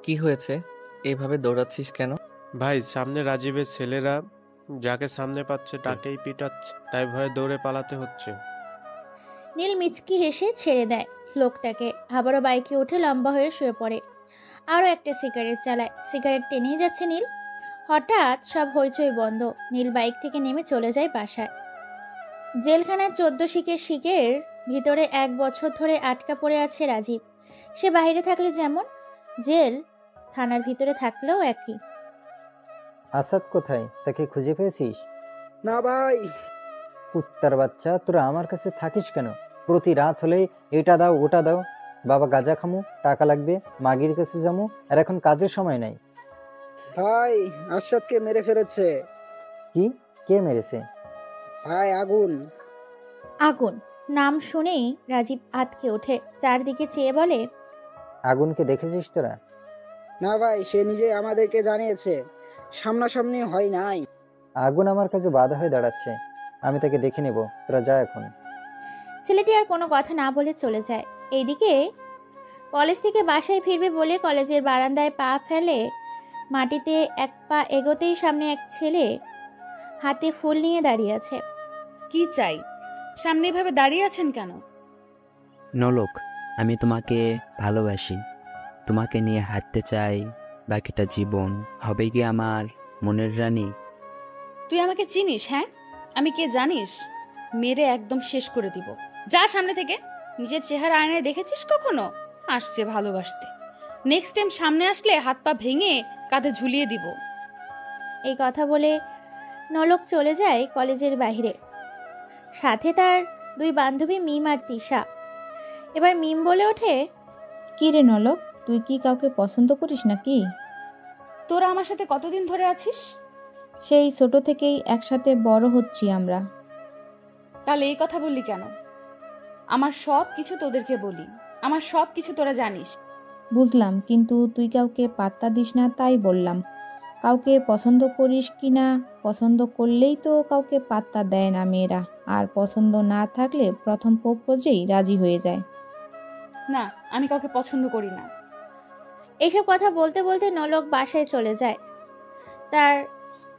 কি হয়েছে? এইভাবে দৌড়াচ্ছিস কেন? ভাই, সামনে রাজীবের ছেলেরা যাকে সামনে পাচ্ছে তাকেই পিটাচ্ছে, তাই ভয়ে দৌড়ে পালাতে হচ্ছে। নীল মিচকি হেসে ছেড়ে দেয় লোকটাকে। আবারও বাইকে উঠে লম্বা হয়ে শুয়ে পড়ে। আরও একটা সিগারেট চালায়। সিগারেট টেনেই যাচ্ছে নীল। হঠাৎ সব হইচই বন্ধ। নীল বাইক থেকে নেমে চলে যায় বাসায়। জেলখানায় 14 শিকের ভিতরে 1 বছর ধরে আটকা পড়ে আছে রাজীব। সে বাইরে থাকলে যেমন, জেল থানার ভিতরে থাকলেও একই। আসাদ কোথায়? তাকে খুঁজে পেয়েছিস? না ভাই। কুত্তার বাচ্চা, তোরা আমার কাছে থাকিস কেন? প্রতি রাত হলে এটা দাও ওটা দাও, বাবা গাঁজা খামু, টাকা লাগবে, মাগির কাছে যামু, আর এখন কাজের সময় নাই। ভাই, আশরাফকে মেরে ফেলেছে। কি? কে মেরেছে? ভাই, আগুন। আগুন নাম শুনেই রাজীব আঁতকে ওঠে। চারদিকে চেয়ে বলে, আগুনকে দেখেছিস তোরা? না ভাই, সে নিজে আমাদেরকে জানিয়েছে, সামনাসামনি হয় নাই। আগুন আমার কাছে বাধা হয়ে দাঁড়াচ্ছে, আমি তাকে দেখে নেব, তোরা যা এখন। ছেলেটি আর কোনো কথা না বলে চলে যায়। এইদিকে কলেজ থেকে বাসায় ফিরবে বলে কলেজের বারান্দায় পা ফেলে মাটিতে এক পা এগোতেই সামনে এক ছেলে হাতে ফুল নিয়ে দাঁড়িয়ে আছে। কি চাই? সামনে এভাবে দাঁড়িয়ে আছেন কেন? নলক, আমি তোমাকে ভালোবাসি, তোমাকে নিয়ে হাঁটতে চাই, বাকিটা জীবন হবে কি আমার মনের রানী। তুই আমাকে চিনিস? হ্যাঁ, আমি কে জানিস? মেরে একদম শেষ করে দিব। যা সামনে থেকে। নিজের চেহারা আয়নায় দেখেছিস কখনো? আসছে ভালোবাসতে। নেক্সট টাইম সামনে আসলে হাত পা ভেঙে কাঁধে ঝুলিয়ে দিব। এই কথা বলে নলক চলে যায় কলেজের বাইরে। সাথে তার 2 বান্ধবী মিম আর তিশা। এবার মিম বলে ওঠে, কি রে নলক, তুই কি কাউকে পছন্দ করিস নাকি? তোরা আমার সাথে কতদিন ধরে আছিস? সেই ছোট থেকেই একসাথে বড় হচ্ছি আমরা। তাহলে এই কথা বললি কেন? আমার সব কিছু তোদেরকে বলি, আমার সব কিছু তোরা জানিস। বুঝলাম, কিন্তু তুই কাউকে পাত্তা দিস না তাই বললাম। কাউকে পছন্দ করিস কি না, পছন্দ করলেই তো কাউকে পাত্তা দেয় না মেয়েরা, আর পছন্দ না থাকলে প্রথম প্রপোজেই রাজি হয়ে যায়। না, আমি কাউকে পছন্দ করি না। এইসব কথা বলতে বলতে নলক বাসায় চলে যায়। তার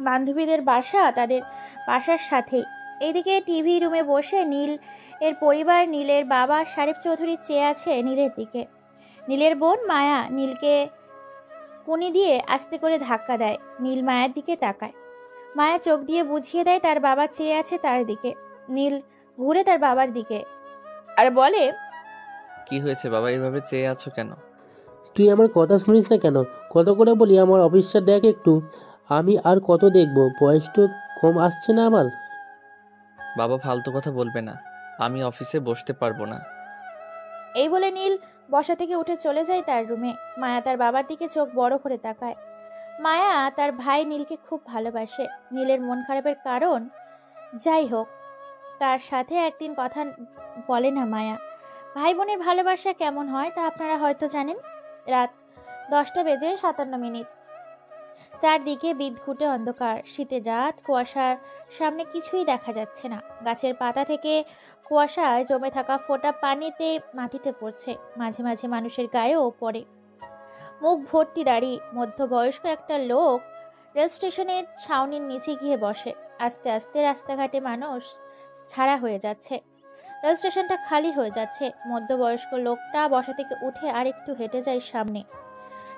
বান্ধবীদের বাসা তাদের বাসার সাথেই। এইদিকে টিভি রুমে বসে নীল এর পরিবার, নীলের বাবা শারিফ চৌধুরী চেয়ে আছে নীলের দিকে। নীলের বোন মায়া নীলকে কুনি দিয়ে আস্তে করে ধাক্কা দেয়। নীল মায়ের দিকে তাকায়। মায়া চোখ দিয়ে বুঝিয়ে দেয় তার বাবা চেয়ে আছে তার দিকে। নীল ঘুরে তার বাবার দিকে আর বলে, কি হয়েছে বাবা, এভাবে চেয়ে আছো কেন? তুই আমার কথা শুনিস না কেন? কত করে বলি আমার অফিসটা দেখ একটু। আমি আর কত দেখব, বয়স তো কম আসছে না আমার। বাবা ফালতু কথা বলবে না, আমি অফিসে বসতে পারবো না। এই বলে নীল বসা থেকে উঠে চলে যায় তার রুমে। মায়া তার বাবার দিকে চোখ বড় করে তাকায়। মায়া তার ভাই নীলকে খুব ভালোবাসে। নীলের মন খারাপের কারণ যাই হোক, তার সাথে একদিন কথা বলে না মায়া। ভাই বোনের ভালোবাসা কেমন হয় তা আপনারা হয়তো জানেন। রাত 10:57। চারদিকে বিদঘুটে অন্ধকার। শীতের রাত, কুয়াশার সামনে কিছুই দেখা যাচ্ছে না। গাছের পাতা থেকে কুয়াশায় জমে থাকা ফোঁটা পানিতে মাটিতে পড়ছে, মাঝে মাঝে মানুষের গায়েও পড়ে। মুখ ভর্তি দাড়ি মধ্যবয়স্ক একটা লোক রেল স্টেশনের ছাউনির নিচে গিয়ে বসে। আস্তে আস্তে রাস্তাঘাটে মানুষ ছাড়া হয়ে যাচ্ছে। রেল স্টেশনটা খালি হয়ে যাচ্ছে। মধ্যবয়স্ক লোকটা বসা থেকে উঠে আরেকটু হেঁটে যায় সামনে।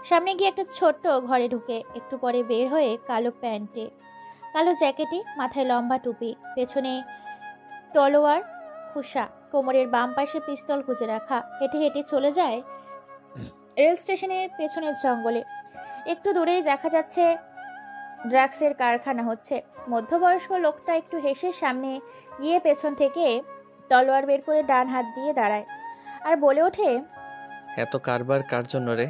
সামনে গিয়ে একটা ছোট্ট ঘরে ঢুকে একটু পরে বের হয়ে কালো প্যান্টে, কালো জ্যাকেটে, মাথায় লম্বা টুপি, পেছনে তলোয়ার খুসা, কোমরের বাম পাশে পিস্তল গুজে রাখা, হেঁটে হেঁটে চলে যায় রেল স্টেশনের পেছনের জঙ্গলে। একটু দূরেই দেখা যাচ্ছে ড্রাগসের কারখানা হচ্ছে। মধ্যবয়স্ক লোকটা একটু হেসে সামনে গিয়ে পেছন থেকে তলোয়ার বের করে ডান হাত দিয়ে দাঁড়ায় আর বলে ওঠে, এত কারবার কার জন্য রে?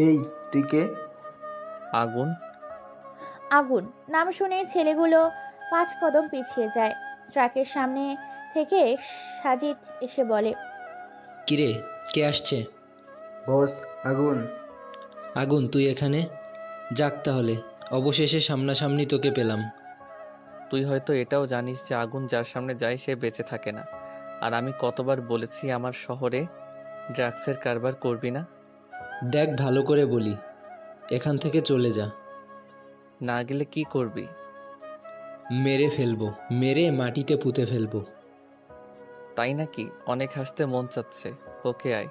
এই, তুই কে? আগুন। আগুন নাম শুনে ছেলেগুলো 5 কদম পিছিয়ে যায়। ট্রাকের সামনে থেকে সাজিদ এসে বলে, কিরে, কে আসছে? বস, আগুন। আগুন, তুই এখানে? যাক তাহলে, অবশেষে সামনাসামনি তোকে পেলাম। তুই হয়তো এটাও জানিস যে আগুন যার সামনে যায় সে বেঁচে থাকে না। আর আমি কতবার বলেছি আমার শহরে ড্রাগসের কারবার করবি না? দেখ ভালো করে বলি, এখান থেকে চলে যা। না গেলে কি করবি? মেরে ফেলবো, মেরে মাটিতে পুঁতে ফেলবো। তাই নাকি? অনেক হাসতে মন চাচ্ছে। ওকে আয়।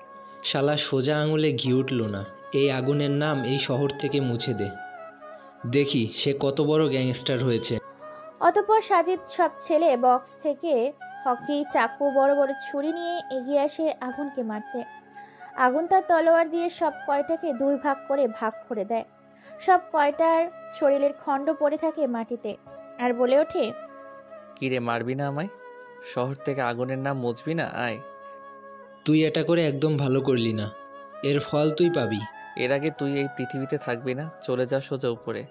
শালা সোজা আঙুলে ঘি উঠল না। এই আগুনের নাম এই শহর থেকে মুছে দে, দেখি সে কত বড় গ্যাংস্টার হয়েছে। অতঃপর সাজিদ সব ছেলে বক্স থেকে হকি, চাকু, বড় বড় ছুরি নিয়ে এগিয়ে আসে আগুনকে মারতে। আগুন তার তলোয়ার দিয়ে সব কয়টাকে 2 ভাগ করে দেয়। সব কয়টার শরীরের খণ্ড পড়ে থাকে মাটিতে আর বলে ওঠে, কিরে, মারবি না আমায়? শহর থেকে আগুনের নাম মুছবি না? আয়। তুই এটা করে একদম ভালো করলি না, এর ফল তুই পাবি। এর আগে তুই এই পৃথিবীতে থাকবি না, চলে যা সোজা উপরে।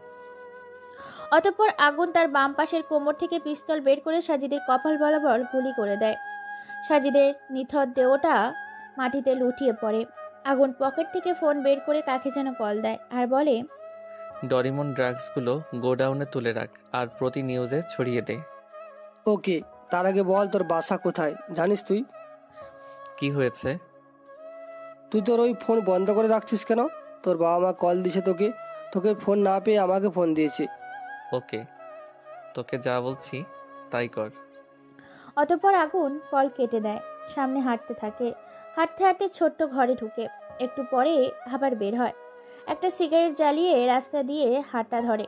অতঃপর আগুন তার বাম পাশের কোমর থেকে পিস্তল বের করে সাজিদের কপাল বরাবর গুলি করে দেয়। সাজিদের নিথর দেহটা মাটিতে লুটিয়ে পড়ে। আগুন পকেট থেকে ফোন বের করে কাকে যেন কল দেয় আর বলে, ডরিমন ড্রাগসগুলো গোডাউনে তুলে রাখ আর প্রতি নিউজে ছড়িয়ে দে। ওকে, তার আগে বল তোর বাসা কোথায় জানিস তুই? কি হয়েছে? তুই তোর ওই ফোন বন্ধ করে রাখছিস কেন? তোর বাবা মা কল দিছে তোকে, তোকে ফোন না পেয়ে আমাকে ফোন দিয়েছে। ওকে, তোকে যা বলছি তাই কর। অতঃপর আগুন কল কেটে দেয়। সামনে হাঁটতে থাকে। হাঁটতে হাঁটতে ছোট্ট ঘরে ঢুকে। একটু পরে আবার বের হয়। একটা সিগারেট জ্বালিয়ে রাস্তা দিয়ে হাঁটা ধরে।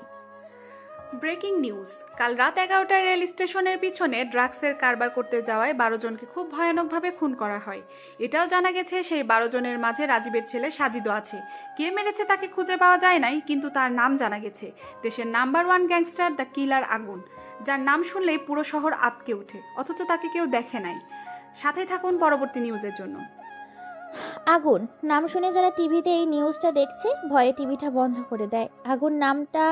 ব্রেকিং নিউজ, কাল রাত 11টায় রেল স্টেশনের পিছনে ড্রাগসের কারবার করতে যাওয়ায় 12 জনকে খুব ভয়ানকভাবে খুন করা হয়। এটাও জানা গেছে সেই 12 জনের মাঝে রাজীবের ছেলে সাজিদও আছে। কে মেরেছে তাকে খুঁজে পাওয়া যায় নাই, কিন্তু তার নাম জানা গেছে। দেশের নাম্বার 1 গ্যাংস্টার দ্য কিলার আগুন, যার নাম শুনলেই পুরো শহর আঁতকে ওঠে, অথচ তাকে কেউ দেখে নাই। সাথে থাকুন পরবর্তী নিউজের জন্য। আগুন নাম শুনে যারা টিভিতে এই নিউজটা দেখছে ভয়ে টিভিটা বন্ধ করে দেয়। আগুন নামটা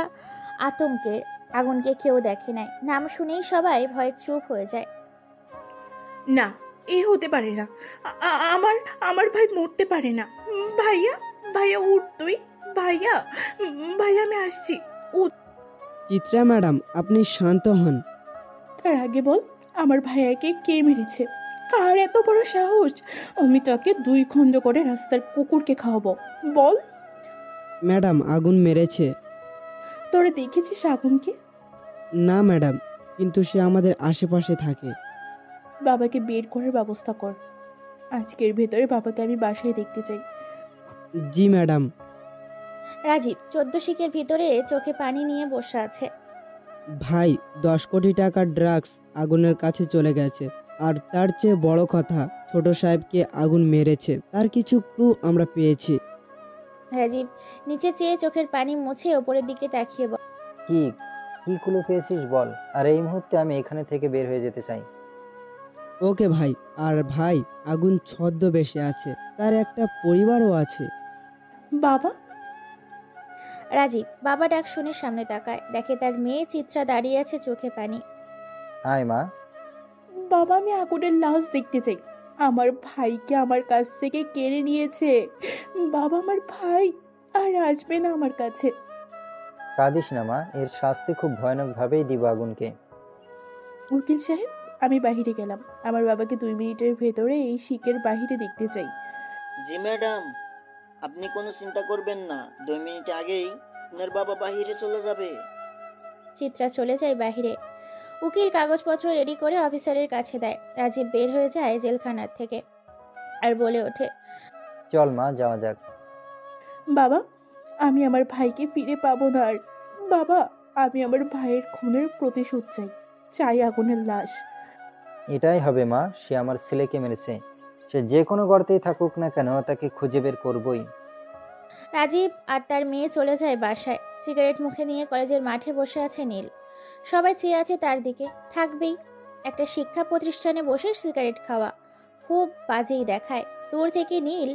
আতঙ্কের। আগুনকে কেউ দেখে নাই, নাম শুনেই সবাই ভয়ে চুপ হয়ে যায়। না, এ হতে পারে না। আমার আমার ভাই মরতে পারে না। ভাইয়া, ভাইয়া উঠ তুই। ভাইয়া, ভাইয়া আমি আসছি, উঠ। চিত্রা ম্যাডাম, আপনি শান্ত হন। তার আগে বল, আমার ভাইয়াকে কে মেরেছে? কার এত বড় সাহস? আমি তাকে 2 খণ্ড করে রাস্তার কুকুরকে খাওয়াবো। বল। ম্যাডাম, আগুন মেরেছে। তোরা দেখেছিস আগুনকে? না ম্যাডাম, কিন্তু সে আমাদের আশেপাশে থাকে। বাবাকে বের করার ব্যবস্থা কর। আজকের ভেতরে বাবাকে আমি বাসায় দেখতে চাই। জি ম্যাডাম। রাজীব 14 শিকের ভিতরে চোখে পানি নিয়ে বসে আছে। ভাই, 10 কোটি টাকার ড্রাগস আগুনের কাছে চলে গেছে। আর তার চেয়ে বড় কথা, ছোট সাহেবকে আগুন মেরেছে, তার কিছু ক্লু আমরা পেয়েছি। রাজীব নিচে চেয়ে চোখের পানি মুছে ওপরের দিকে তাকিয়ে বলে, কি কি কুলো পেয়েছিস বল, আর এই মুহূর্তে আমি এখানে থেকে বের হয়ে যেতে চাই। ওকে ভাই। আর ভাই, আগুন ছদ্মবেশে আছে, তার একটা পরিবারও আছে। বাবা। রাজীব বাবা ডাক শুনে সামনে তাকায়, দেখে তার মেয়ে চিত্রা দাঁড়িয়ে আছে, চোখে পানি। হাই মা। বাবা, আমি আগুনের লাশ দেখতে চাই। আমার ভাইকে আমার কাছ থেকে কেড়ে নিয়েছে। বাবা, আমার ভাই আর আসবে না আমার কাছে। কাঁদিস না মা, এর শাস্তি খুব ভয়ানক ভাবেই দিব আগুনকে। উকিল সাহেব, আমি বাহিরে গেলাম। আমার বাবাকে 2 মিনিটের ভেতরে এই শিকের বাহিরে দেখতে চাই। জি ম্যাডাম, আপনি কোনো চিন্তা করবেন না, 2 মিনিট আগেই আপনার বাবা বাহিরে চলে যাবে। চিত্রা চলে যায় বাহিরে। উকিল কাগজপত্র রেডি করে অফিসারের কাছে দেয়। রাজীব বের হয়ে যায় জেলখানার থেকে আর বলে ওঠে, চল মা, যাওয়া যাক। বাবা, আমি আমার ভাইকে ফিরে পাবো না আর। বাবা, আমি আমার ভাইয়ের খুনের প্রতিশোধ চাই। চাই আগুনের লাশ। এটাই হবে মা, সে আমার ছেলেকে মেরেছে। সে যে কোনো গর্তেই থাকুক না কেন, তাকে খুঁজে বের করবই। রাজীব আর তার মেয়ে চলে যায় বাসায়। সিগারেট মুখে নিয়ে কলেজের মাঠে বসে আছে নীল। সবাই চেয়ে আছে তার দিকে, থাকবেই। একটা শিক্ষা প্রতিষ্ঠানে বসে সিগারেট খাওয়া খুব বাজেই দেখায়। দূর থেকে নীল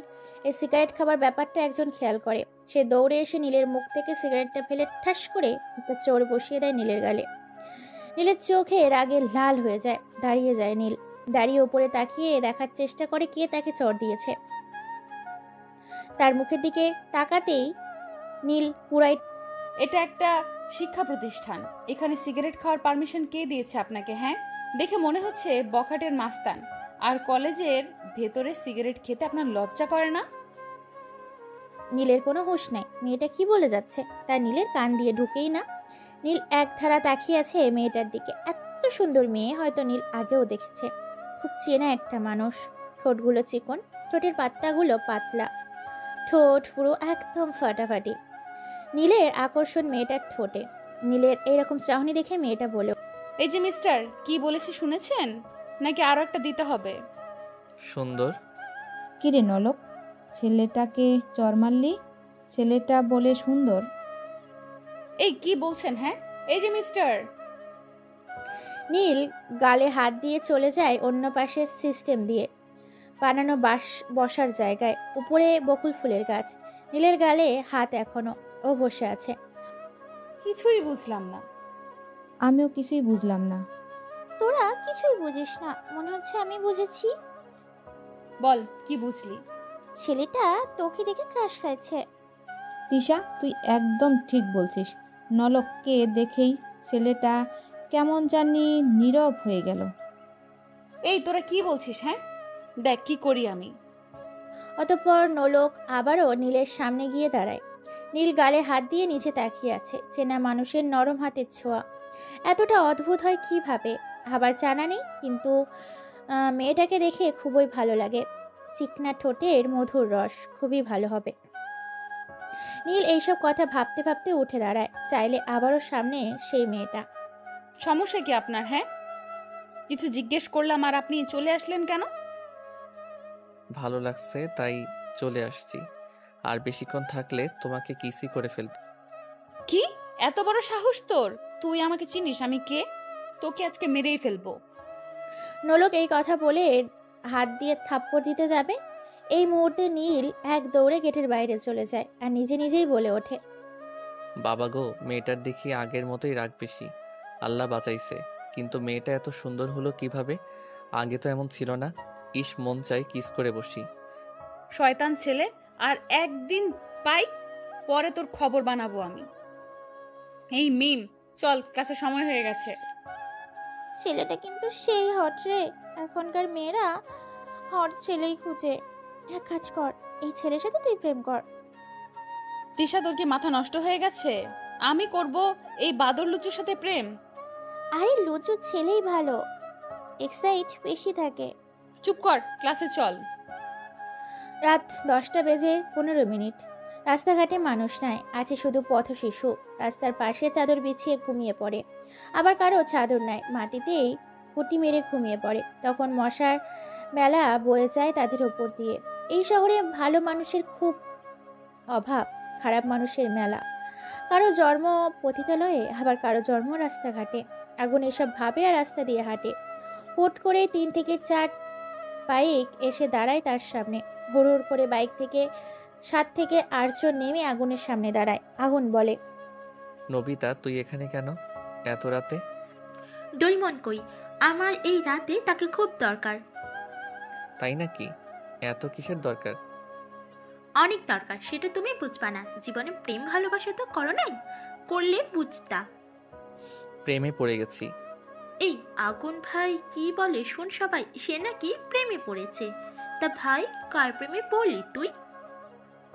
এই সিগারেট খাবার ব্যাপারটা একজন খেয়াল করে। সে দৌড়ে এসে নীলের মুখ থেকে সিগারেটটা ফেলে ঠাস করে একটা চোর বসিয়ে দেয় নীলের গালে। নীলের চোখে রাগে লাল হয়ে যায়। দাঁড়িয়ে যায় নীল। দাঁড়িয়ে উপরে তাকিয়ে দেখার চেষ্টা করে কে তাকে চড় দিয়েছে। তার মুখের দিকে তাকাতেই নীল পুরাই, এটা একটা শিক্ষা প্রতিষ্ঠান, এখানে সিগারেট খাওয়ার পারমিশন কে দিয়েছে আপনাকে? হ্যাঁ, দেখে মনে হচ্ছে বখাটের মাস্তান। আর কলেজের ভেতরে সিগারেট খেতে আপনার লজ্জা করে না? নীলের কোনো হুঁশ নাই মেয়েটা কি বলে যাচ্ছে তা নীলের কান দিয়ে ঢুকেই না। নীল এক ধারা তাকিয়ে আছে মেয়েটার দিকে। এত সুন্দর মেয়ে হয়তো নীল আগেও দেখেছে। খুব চেনা একটা মানুষ। ঠোঁটগুলো চিকন, ঠোঁটের পাত্তাগুলো পাতলা, ঠোঁট পুরো একদম ফাটাফাটি। নীলের আকর্ষণ মেয়েটার ঠোঁটে। নীলের এইরকম চাহনি দেখে মেয়েটা বলে, এই যে মিস্টার, কি বলেছে শুনেছেন নাকি আরো একটা দিতে হবে? সুন্দর। কিরে নলক, ছেলেটাকে চর মারলি? ছেলেটা বলে সুন্দর? এই কি বলছেন? হ্যাঁ, এই যে মিস্টার। নীল গালে হাত দিয়ে চলে যায় অন্য পাশের সিস্টেম দিয়ে বানানো বসার জায়গায়। উপরে বকুল ফুলের গাছ। নীলের গালে হাত এখনো। ও বসে আছে। কিছুই বুঝলাম না। আমিও কিছুই বুঝলাম না। তোরা কিছুই বুঝিস না, মনে হচ্ছে আমি বুঝেছি। বল, কি বুঝলি? ছেলেটা তোকে দেখে ক্রাশ খাইছে। তিশা, তুই একদম ঠিক বলছিস। নলককে দেখেই ছেলেটা কেমন জানি নীরব হয়ে গেল। এই তোরা কি বলছিস? হ্যাঁ, দেখ কি করি আমি। অতঃপর নলক আবারও নীলের সামনে গিয়ে দাঁড়ায়। নীল গালে হাত দিয়ে নিচে তাকিয়ে আছে। চেনা মানুষের নরম হাতের ছোঁয়া এতটা অদ্ভুত হয় কিভাবে আবার জানা নেই, কিন্তু মেয়েটাকে দেখে খুবই ভালো লাগে। চিকনা ঠোঁটের মধুর রস, খুবই ভালো হবে। নীল এইসব কথা ভাবতে ভাবতে উঠে দাঁড়ায়। চাইলে আবারও সামনে সেই মেয়েটা। সমস্যা কি আপনার? হ্যাঁ, কিছু জিজ্ঞেস করলাম আর আপনি চলে আসলেন কেন? ভালো লাগছে তাই চলে আসছি। আর বেশিক্ষণ থাকলে তোমাকে কিসই করে ফেলতে। কি এত বড় সাহস তোর? তুই আমাকে চিনিস আমি কে? তোকে আজকে মেরেই ফেলবো। নলক এই কথা বলে হাত দিয়ে থাপ্পড় দিতে যাবে। এই মুহূর্তে নীল এক দৌড়ে গেটের বাইরে চলে যায় আর নিজে নিজেই বলে ওঠে, বাবা গো, মেয়েটার দেখি আগের মতোই রাগ বেশি। আল্লাহ বাঁচাইছে। কিন্তু মেয়েটা এত সুন্দর হলো কিভাবে? আগে তো এমন ছিল না। ইস, মন চাই কিস করে বসি। শয়তান ছেলে, আর একদিন পাই পরে তোর খবর বানাবো আমি। এই মিম, চল, ক্লাসের সময় হয়ে গেছে। ছেলেটা কিন্তু সেই হট রে। এখনকার মেয়েরা হট ছেলেই খুঁজে। এক কাজ কর, এই ছেলের সাথে তুই প্রেম কর। তিশা, তোর কি মাথা নষ্ট হয়ে গেছে? আমি করব এই বাদর লুচুর সাথে প্রেম? আরে লুচু ছেলেই ভালো, এক্সাইট বেশি থাকে। চুপ কর, ক্লাসে চল। রাত 10:15। রাস্তাঘাটে মানুষ নাই, আছে শুধু পথ শিশু। রাস্তার পাশে চাদর বিছিয়ে ঘুমিয়ে পড়ে, আবার কারো চাদর নাই, মাটিতেই কুটি মেরে ঘুমিয়ে পড়ে। তখন মশার মেলা বয়ে যায় তাদের ওপর দিয়ে। এই শহরে ভালো মানুষের খুব অভাব, খারাপ মানুষের মেলা। কারো জন্ম পতিতালয়ে, আবার কারো জন্ম রাস্তাঘাটে। আগুন এসব ভাবে আর রাস্তা দিয়ে হাঁটে। হুট করে 3 থেকে 4 বাইক এসে দাঁড়ায় তার সামনে। হুড় করে বাইক থেকে 7 থেকে 8 জন নেমে আগুনের সামনে দাঁড়ায়। আগুন বলে, নবিতা, তুই এখানে কেন এত রাতে? ডরিমন কই? আমার এই রাতে তাকে খুব দরকার। তাই নাকি? এত কিসের দরকার? অনেক দরকার, সেটা তুমি বুঝবা না। জীবনে প্রেম ভালোবাসা তো করো নাই, করলে বুঝতা। প্রেমে পড়ে গেছি। এই আগুন ভাই কি বলে শোন সবাই, সে নাকি প্রেমে পড়েছে। তা ভাই, কার প্রেমে পড়লি তুই?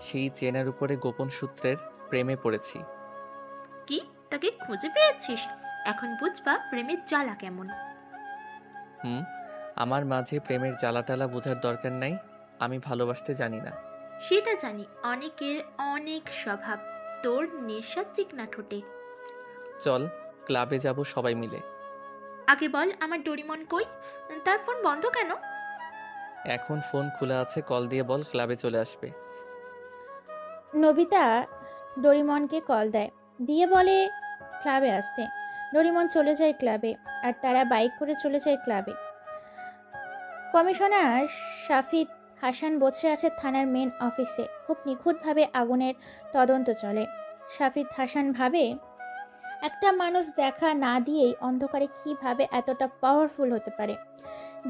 সেই চেনার উপরে গোপন সূত্রের প্রেমে পড়েছি। কি, তাকে খুঁজে পেয়েছিস? এখন বুঝবা প্রেমের জ্বালা কেমন। আমার মাঝে প্রেমের জ্বালাটালা বোঝার দরকার নাই। আমি ভালোবাসতে জানি না। সেটা জানি, অনেকের অনেক স্বভাব। তোর নেশা চিকনা ঠোঁটে। চল, ক্লাবে যাব সবাই মিলে। আগে বল, আমার ডরিমন কই? তার ফোন বন্ধ কেন? এখন ফোন খোলা আছে, কল দিয়ে বল ক্লাবে চলে আসবে। নবিতা ডোরিমনকে কল দেয়, দিয়ে বলে ক্লাবে আসতে। ডোরিমন চলে যায় ক্লাবে, আর তারা বাইক করে চলে যায় ক্লাবে। কমিশনার শাফিদ হাসান বসে আছে থানার মেন অফিসে। খুব নিখুঁতভাবে আগুনের তদন্ত চলে। শাফিদ হাসান ভাবে, একটা মানুষ দেখা না দিয়েই অন্ধকারে কিভাবে এতটা পাওয়ারফুল হতে পারে,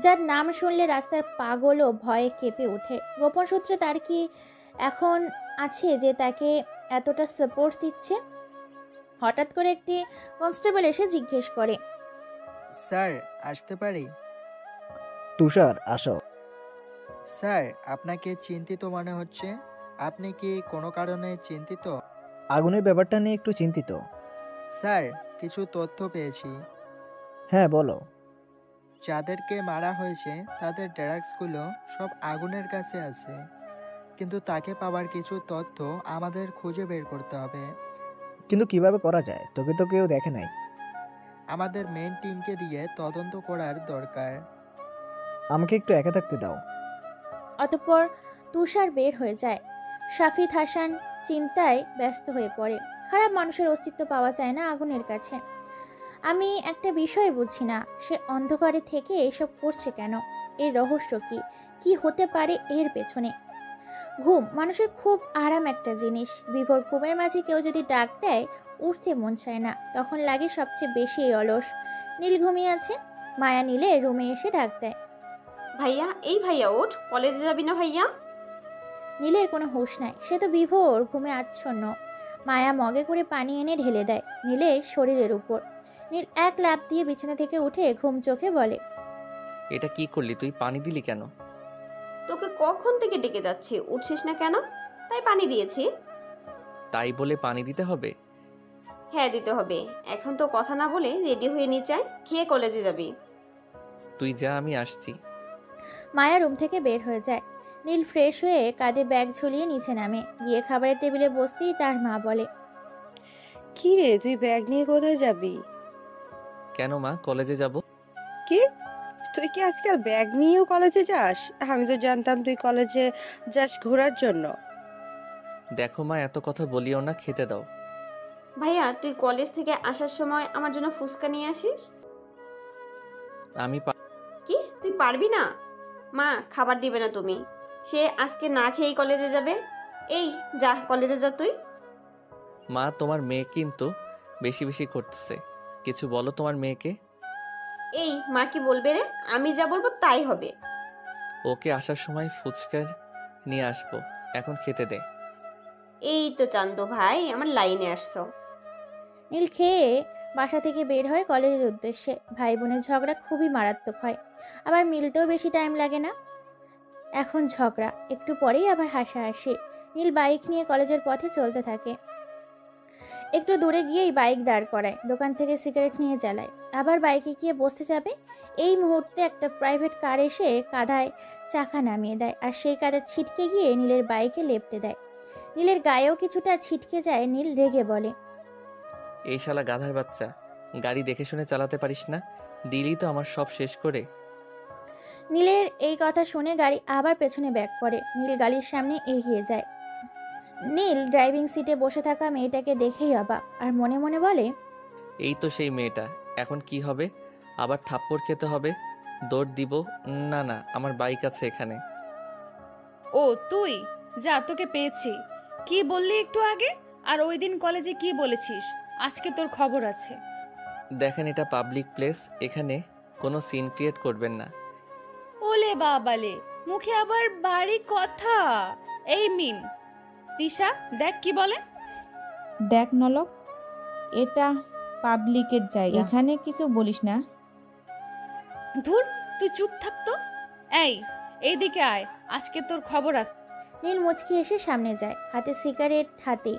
যার নাম শুনলে রাস্তার পাগলও ভয়ে কেঁপে ওঠে। গোপন সূত্রে তার কি এখন আছে যে তাকে এতটা সাপোর্ট দিচ্ছে? হঠাৎ করে একটি কনস্টেবল এসে জিজ্ঞেস করে, স্যার আসতে পারি? তুষার, আসো। স্যার, আপনাকে চিন্তিত মনে হচ্ছে। আপনি কি কোনো কারণে চিন্তিত? আগুনের ব্যাপারটা নিয়ে একটু চিন্তিত। স্যার, কিছু তথ্য পেয়েছি। হ্যাঁ, বলো। যাদেরকে মারা হয়েছে তাদের ড্রাগসগুলো সব আগুনের কাছে আছে, কিন্তু তাকে পাওয়ার কিছু তথ্য আমাদের খুঁজে বের করতে হবে। কিন্তু কিভাবে করা যায়? তোকে তো কেউ দেখে নাই। আমাদের মেন টিমকে দিয়ে তদন্ত করার দরকার। আমাকে একটু একা থাকতে দাও। অতঃপর তুষার বের হয়ে যায়। শাফিদ হাসান চিন্তায় ব্যস্ত হয়ে পড়ে। খারাপ মানুষের অস্তিত্ব পাওয়া যায় না আগুনের কাছে। আমি একটা বিষয় বুঝি না, সে অন্ধকারে থেকে এসব করছে কেন? এর রহস্য কি? কি হতে পারে এর পেছনে? ঘুম মানুষের খুব আরাম একটা জিনিস। বিভোর ঘুমের মাঝে কেউ যদি ডাক দেয়, উঠতে মন চায় না, তখন লাগে সবচেয়ে বেশি অলস। নীল ঘুমিয়ে আছে। মায়া নীলের রুমে এসে ডাক দেয়। ভাইয়া, এই ভাইয়া ওঠ, কলেজে যাবি না ভাইয়া? নীলের কোনো হুঁশ নাই, সে তো বিভোর ঘুমে আচ্ছন্ন। মায়া মগে করে পানি এনে ঢেলে দেয় নীলের শরীরের উপর। নীল এক লাফ দিয়ে বিছানা থেকে উঠে ঘুম চোখে বলে, এটা কি করলি তুই? পানি দিলি কেন? তোকে কখন থেকে ডেকে যাচ্ছি, উঠছিস না কেন? তাই পানি দিয়েছি। তাই বলে পানি দিতে হবে? হ্যাঁ, দিতে হবে। এখন তো কথা না বলে রেডি হয়ে নিয়ে যাই, খেয়ে কলেজে যাবি। তুই যা, আমি আসছি। মায়া রুম থেকে বের হয়ে যায়। নীল ফ্রেশ হয়ে কাঁধে ব্যাগ ঝুলিয়ে নিচে নামে। গিয়ে খাবারের টেবিলে বসতেই তার মা বলে, কি রে, তুই ব্যাগ নিয়ে কোথায় যাবি? কেন মা, কলেজে যাব। কি, তুই কি আজকাল ব্যাগ নিয়েও কলেজে যাস? আমি তো জানতাম তুই কলেজে যাস ঘোরার জন্য। দেখো মা, এত কথা বলিও না, খেতে দাও। ভাইয়া, তুই কলেজ থেকে আসার সময় আমার জন্য ফুচকা নিয়ে আসিস। আমি কি, তুই পারবি না? মা খাবার দিবে না তুমি? সে আজকে না খেয়েই কলেজে যাবে। এই যা, কলেজে যা তুই। মা, তোমার মেয়ে কিন্তু বেশি বেশি করতেছে। কিছু বলো তোমার মেয়েকে। এই মা কি বলবে রে? আমি যা বলবো তাই হবে। ওকে আসার সময় ফুচকা নিয়ে আসবো, এখন খেতে দে। এই তো চান্দু ভাই, আমার লাইনে আসছো। নীল খেয়ে বাসা থেকে বের হয় কলেজের উদ্দেশ্যে। ভাই বোনের ঝগড়া খুবই মারাত্মক হয়, আবার মিলতেও বেশি টাইম লাগে না। এখন ঝগড়া, একটু পরেই আবার হাসাহাসি। নীল বাইক নিয়ে কলেজের পথে চলতে থাকে। একটু দূরে গিয়েই বাইক দাঁড় করায়, দোকান থেকে সিগারেট নিয়ে জ্বালায়। আবার বাইকে গিয়ে বসতে যাবে, এই মুহূর্তে একটা প্রাইভেট কার এসে কাঁধায় চাকা নামিয়ে দেয়, আর সেই কাঁধে ছিটকে গিয়ে নীলের বাইকে লেপটে দেয়। নীলের গায়েও কিছুটা ছিটকে যায়। নীল রেগে বলে, এই শালা গাধার বাচ্চা, গাড়ি দেখে শুনে চালাতে পারিস না? দিলি তো আমার সব শেষ করে। নীলের এই কথা শুনে গাড়ি আবার পেছনে ব্যাক করে। নীল গাড়ির সামনে এগিয়ে যায়। নীল ড্রাইভিং সিটে বসে থাকা মেয়েটাকে দেখেই অবাক, আর মনে মনে বলে, এই তো সেই মেয়েটা। এখন কি হবে? আবার থাপ্পড় খেতে হবে? দৌড় দিব? না না, আমার বাইক আছে এখানে। ও তুই যা, তোকে পেয়েছি। কি বললি একটু আগে? আর ওই দিন কলেজে কি বলেছিস? আজকে তোর খবর আছে। দেখেন, এটা পাবলিক প্লেস, এখানে কোনো সিন ক্রিয়েট করবেন না। ওলে বাবালে, মুখে আবার বাড়ি কথা। এই মিম, তিশা দেখ কি বলে। দেখ নলক, এটা পাবলিকের জায়গা, এখানে কিছু বলিস না। ধুর, তুই চুপ থাকতো। এইদিকে আয়, আজকে তোর খবর আছে। নীল মুচকি এসে সামনে যায়, হাতে সিগারেট হাতে।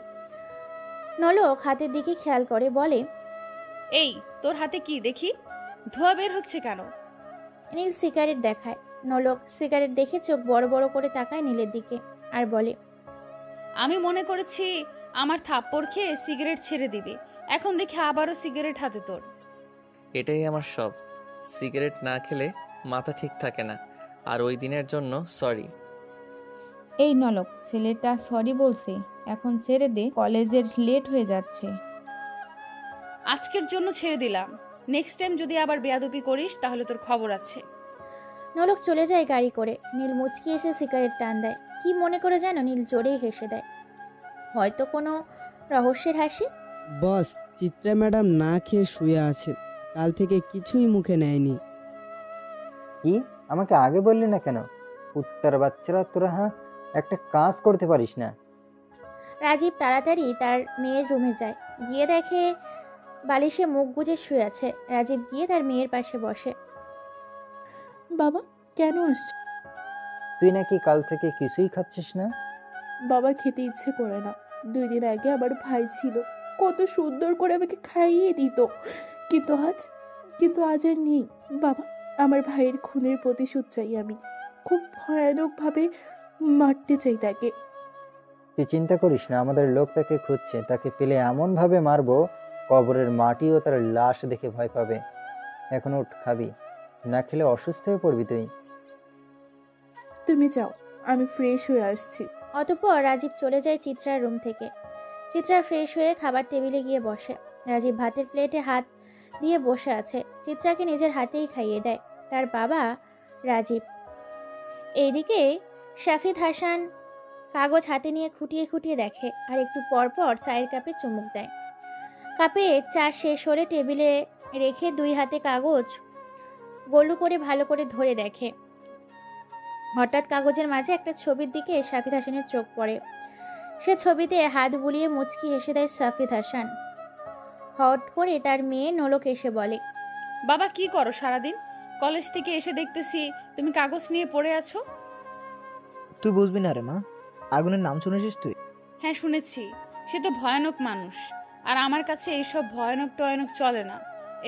নলক হাতের দিকে খেয়াল করে বলে, এই তোর হাতে কি দেখি? ধোঁয়া বের হচ্ছে কেন? নীল সিগারেট দেখায়। নলক সিগারেট দেখে চোখ বড় বড় করে তাকায় নীলের দিকে, আর বলে, আমি মনে করেছি আমার থাপ্পড় খেয়ে সিগারেট ছেড়ে দিবি, এখন দেখি আবারও সিগারেট হাতে তোর। এটাই আমার সব। সিগারেট না খেলে মাথা ঠিক থাকে না। আর ওই দিনের জন্য সরি। এই নলক, ছেলেটা সরি বলছে, এখন ছেড়ে দে, কলেজের লেট হয়ে যাচ্ছে। আজকের জন্য ছেড়ে দিলাম, নেক্সট টাইম যদি আবার বেয়াদবি করিস তাহলে তোর খবর আছে। নলক চলে যায় গাড়ি করে। নীল মুচকি এসে সিগারেট টান দেয়। কি মনে করে যেন নীল জোরেই হেসে দেয়, হয়তো কোনো রহস্যের হাসি। বস, চিত্রা ম্যাডাম না খেয়ে শুয়ে আছে, কাল থেকে কিছুই মুখে নেয়নি। কি, আমাকে আগে বললি না কেন? উত্তর বাচ্চারা, তোরা একটা কাজ করতে পারিস না? রাজীব তাড়াতাড়ি তার মেয়ের রুমে যায়। গিয়ে দেখে বালিশে মুখ গুজে শুয়ে আছে। রাজীব গিয়ে তার মেয়ের পাশে বসে। বাবা, কেন আসছো? তুই নাকি কাল থেকে কিছুই খাচ্ছিস না? বাবা খেতে ইচ্ছে করে না। 2 দিন আগে আমার ভাই ছিল, কত সুন্দর করে আমাকে খাইয়ে দিত, কিন্তু আজ আর নেই। বাবা, আমার ভাইয়ের খুনের প্রতিশোধ চাই আমি। খুব ভয়ানকভাবে মারতে চাই তাকে। তুই চিন্তা করিস না, আমাদের লোক তাকে খুঁজছে। তাকে পেলে এমন ভাবে মারবো, কবরের মাটিও তার লাশ দেখে ভয় পাবে। এখন উঠ, খাবি না খেলে অসুস্থ হয়ে পড়বি তুই। তুমি যাও, আমি ফ্রেশ হয়ে আসছি। অতঃপর রাজীব চলে যায় চিত্রার রুম থেকে। চিত্রা ফ্রেশ হয়ে খাবার টেবিলে গিয়ে বসে। রাজীব ভাতের প্লেটে হাত দিয়ে বসে আছে। চিত্রাকে নিজের হাতেই খাইয়ে দেয় তার বাবা রাজীব। এইদিকে শাফিদ হাসান কাগজ হাতে নিয়ে খুঁটিয়ে খুঁটিয়ে দেখে, আর একটু পর পর চায়ের কাপে চুমুক দেয়। কাপে চা শেষ হলে টেবিলে রেখে 2 হাতে কাগজ গোলু করে ভালো করে ধরে দেখে। হঠাৎ কাগজের মাঝে একটা ছবির দিকে শাফিদ হাসানের চোখ পড়ে। সে ছবিতে হাত বুলিয়ে মুচকি হেসে দেয় শাফিদ হাসান। হট করে তার মেয়ে নোলক এসে বলে, বাবা কি করো সারাদিন? কলেজ থেকে এসে দেখতেছি তুমি কাগজ নিয়ে পড়ে আছো। তুই বুঝবি না রে মা, আগুনের নাম শুনেছিস তুই? হ্যাঁ শুনেছি, সে তো ভয়ানক মানুষ। আর আমার কাছে এইসব ভয়ানক টয়ানক চলে না,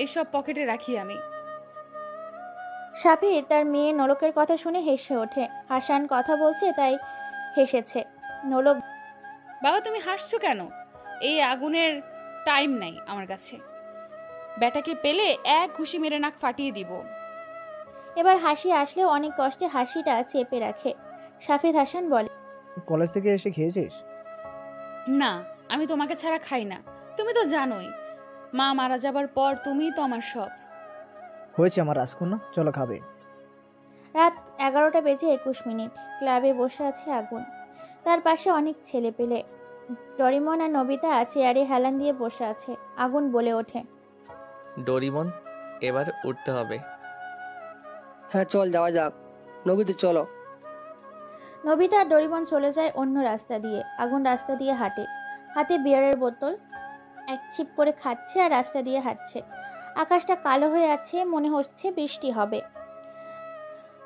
এইসব পকেটে রাখি আমি। শাফিদ তার মেয়ে নোলকের কথা শুনে হেসে ওঠে। হাসান কথা বলছে তাই হেসেছে। নোলক, বাবা তুমি হাসছো কেন? এই আগুনের টাইম নাই আমার কাছে। বেটাকে পেলে এক ঘুষি মেরে নাক ফাটিয়ে দিব। এবার হাসি আসলেও অনেক কষ্টে হাসিটা চেপে রাখে। শাফিদ হাসান বলে, কলেজ থেকে এসে খেয়েছিস? না, আমি তোমাকে ছাড়া খাই না। তুমি তো জানোই, মা মারা যাবার পর তুমিই তো আমার সব। হয়েছে আমার রাজকন্যা, চলো খাবে। রাত 11টা বেজে 21 মিনিট। ক্লাবে বসে আছে আগুন। তার পাশে অনেক ছেলে পেলে। ডরিমন আর নবিতা চেয়ারে হেলান দিয়ে বসে আছে। আগুন বলে ওঠে, ডোরিমন, এবার উঠতে হবে। হ্যাঁ চল যাওয়া যাক। নবীতে চলো। নবিতা আর ডরিমন চলে যায় অন্য রাস্তা দিয়ে। আগুন রাস্তা দিয়ে হাঁটে, হাতে বিয়ারের বোতল এক ছিপ করে খাচ্ছে আর রাস্তা দিয়ে হাঁটছে। আকাশটা কালো হয়ে আছে, মনে হচ্ছে বৃষ্টি হবে।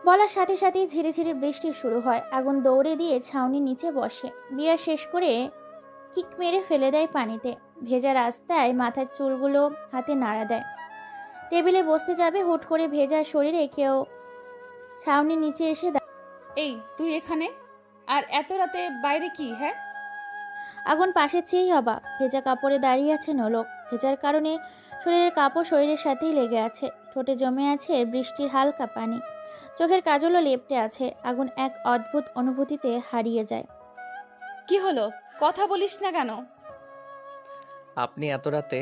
বলার সাথে সাথেই ঝিরিঝিরি বৃষ্টি শুরু হয়। আগুন দৌড়ে দিয়ে ছাউনির নিচে বসে। বিয়ার শেষ করে কিক মেরে ফেলে দেয় পানিতে। ভেজা রাস্তায় মাথার চুলগুলো হাতে নাড়া দেয়। টেবিলে বসতে যাবে, হুট করে ভেজা শরীরে কেউ ছাউনির নিচে এসে এই তুই এখানে? আর এত রাতে বাইরে কি? হ্যাঁ, আগুন পাশে চেয়েই অবাক। ভেজা কাপড়ে দাঁড়িয়ে আছে নোলক। ভেজার কারণে শরীরের কাপড় শরীরের সাথেই লেগে আছে। ঠোঁটে জমে আছে বৃষ্টির হালকা পানি। চোখের কাজলও লেপটে আছে। আগুন এক অদ্ভুত অনুভূতিতে হারিয়ে যায়। কি হলো? কথা বলিস না কেন? আপনি এত রাতে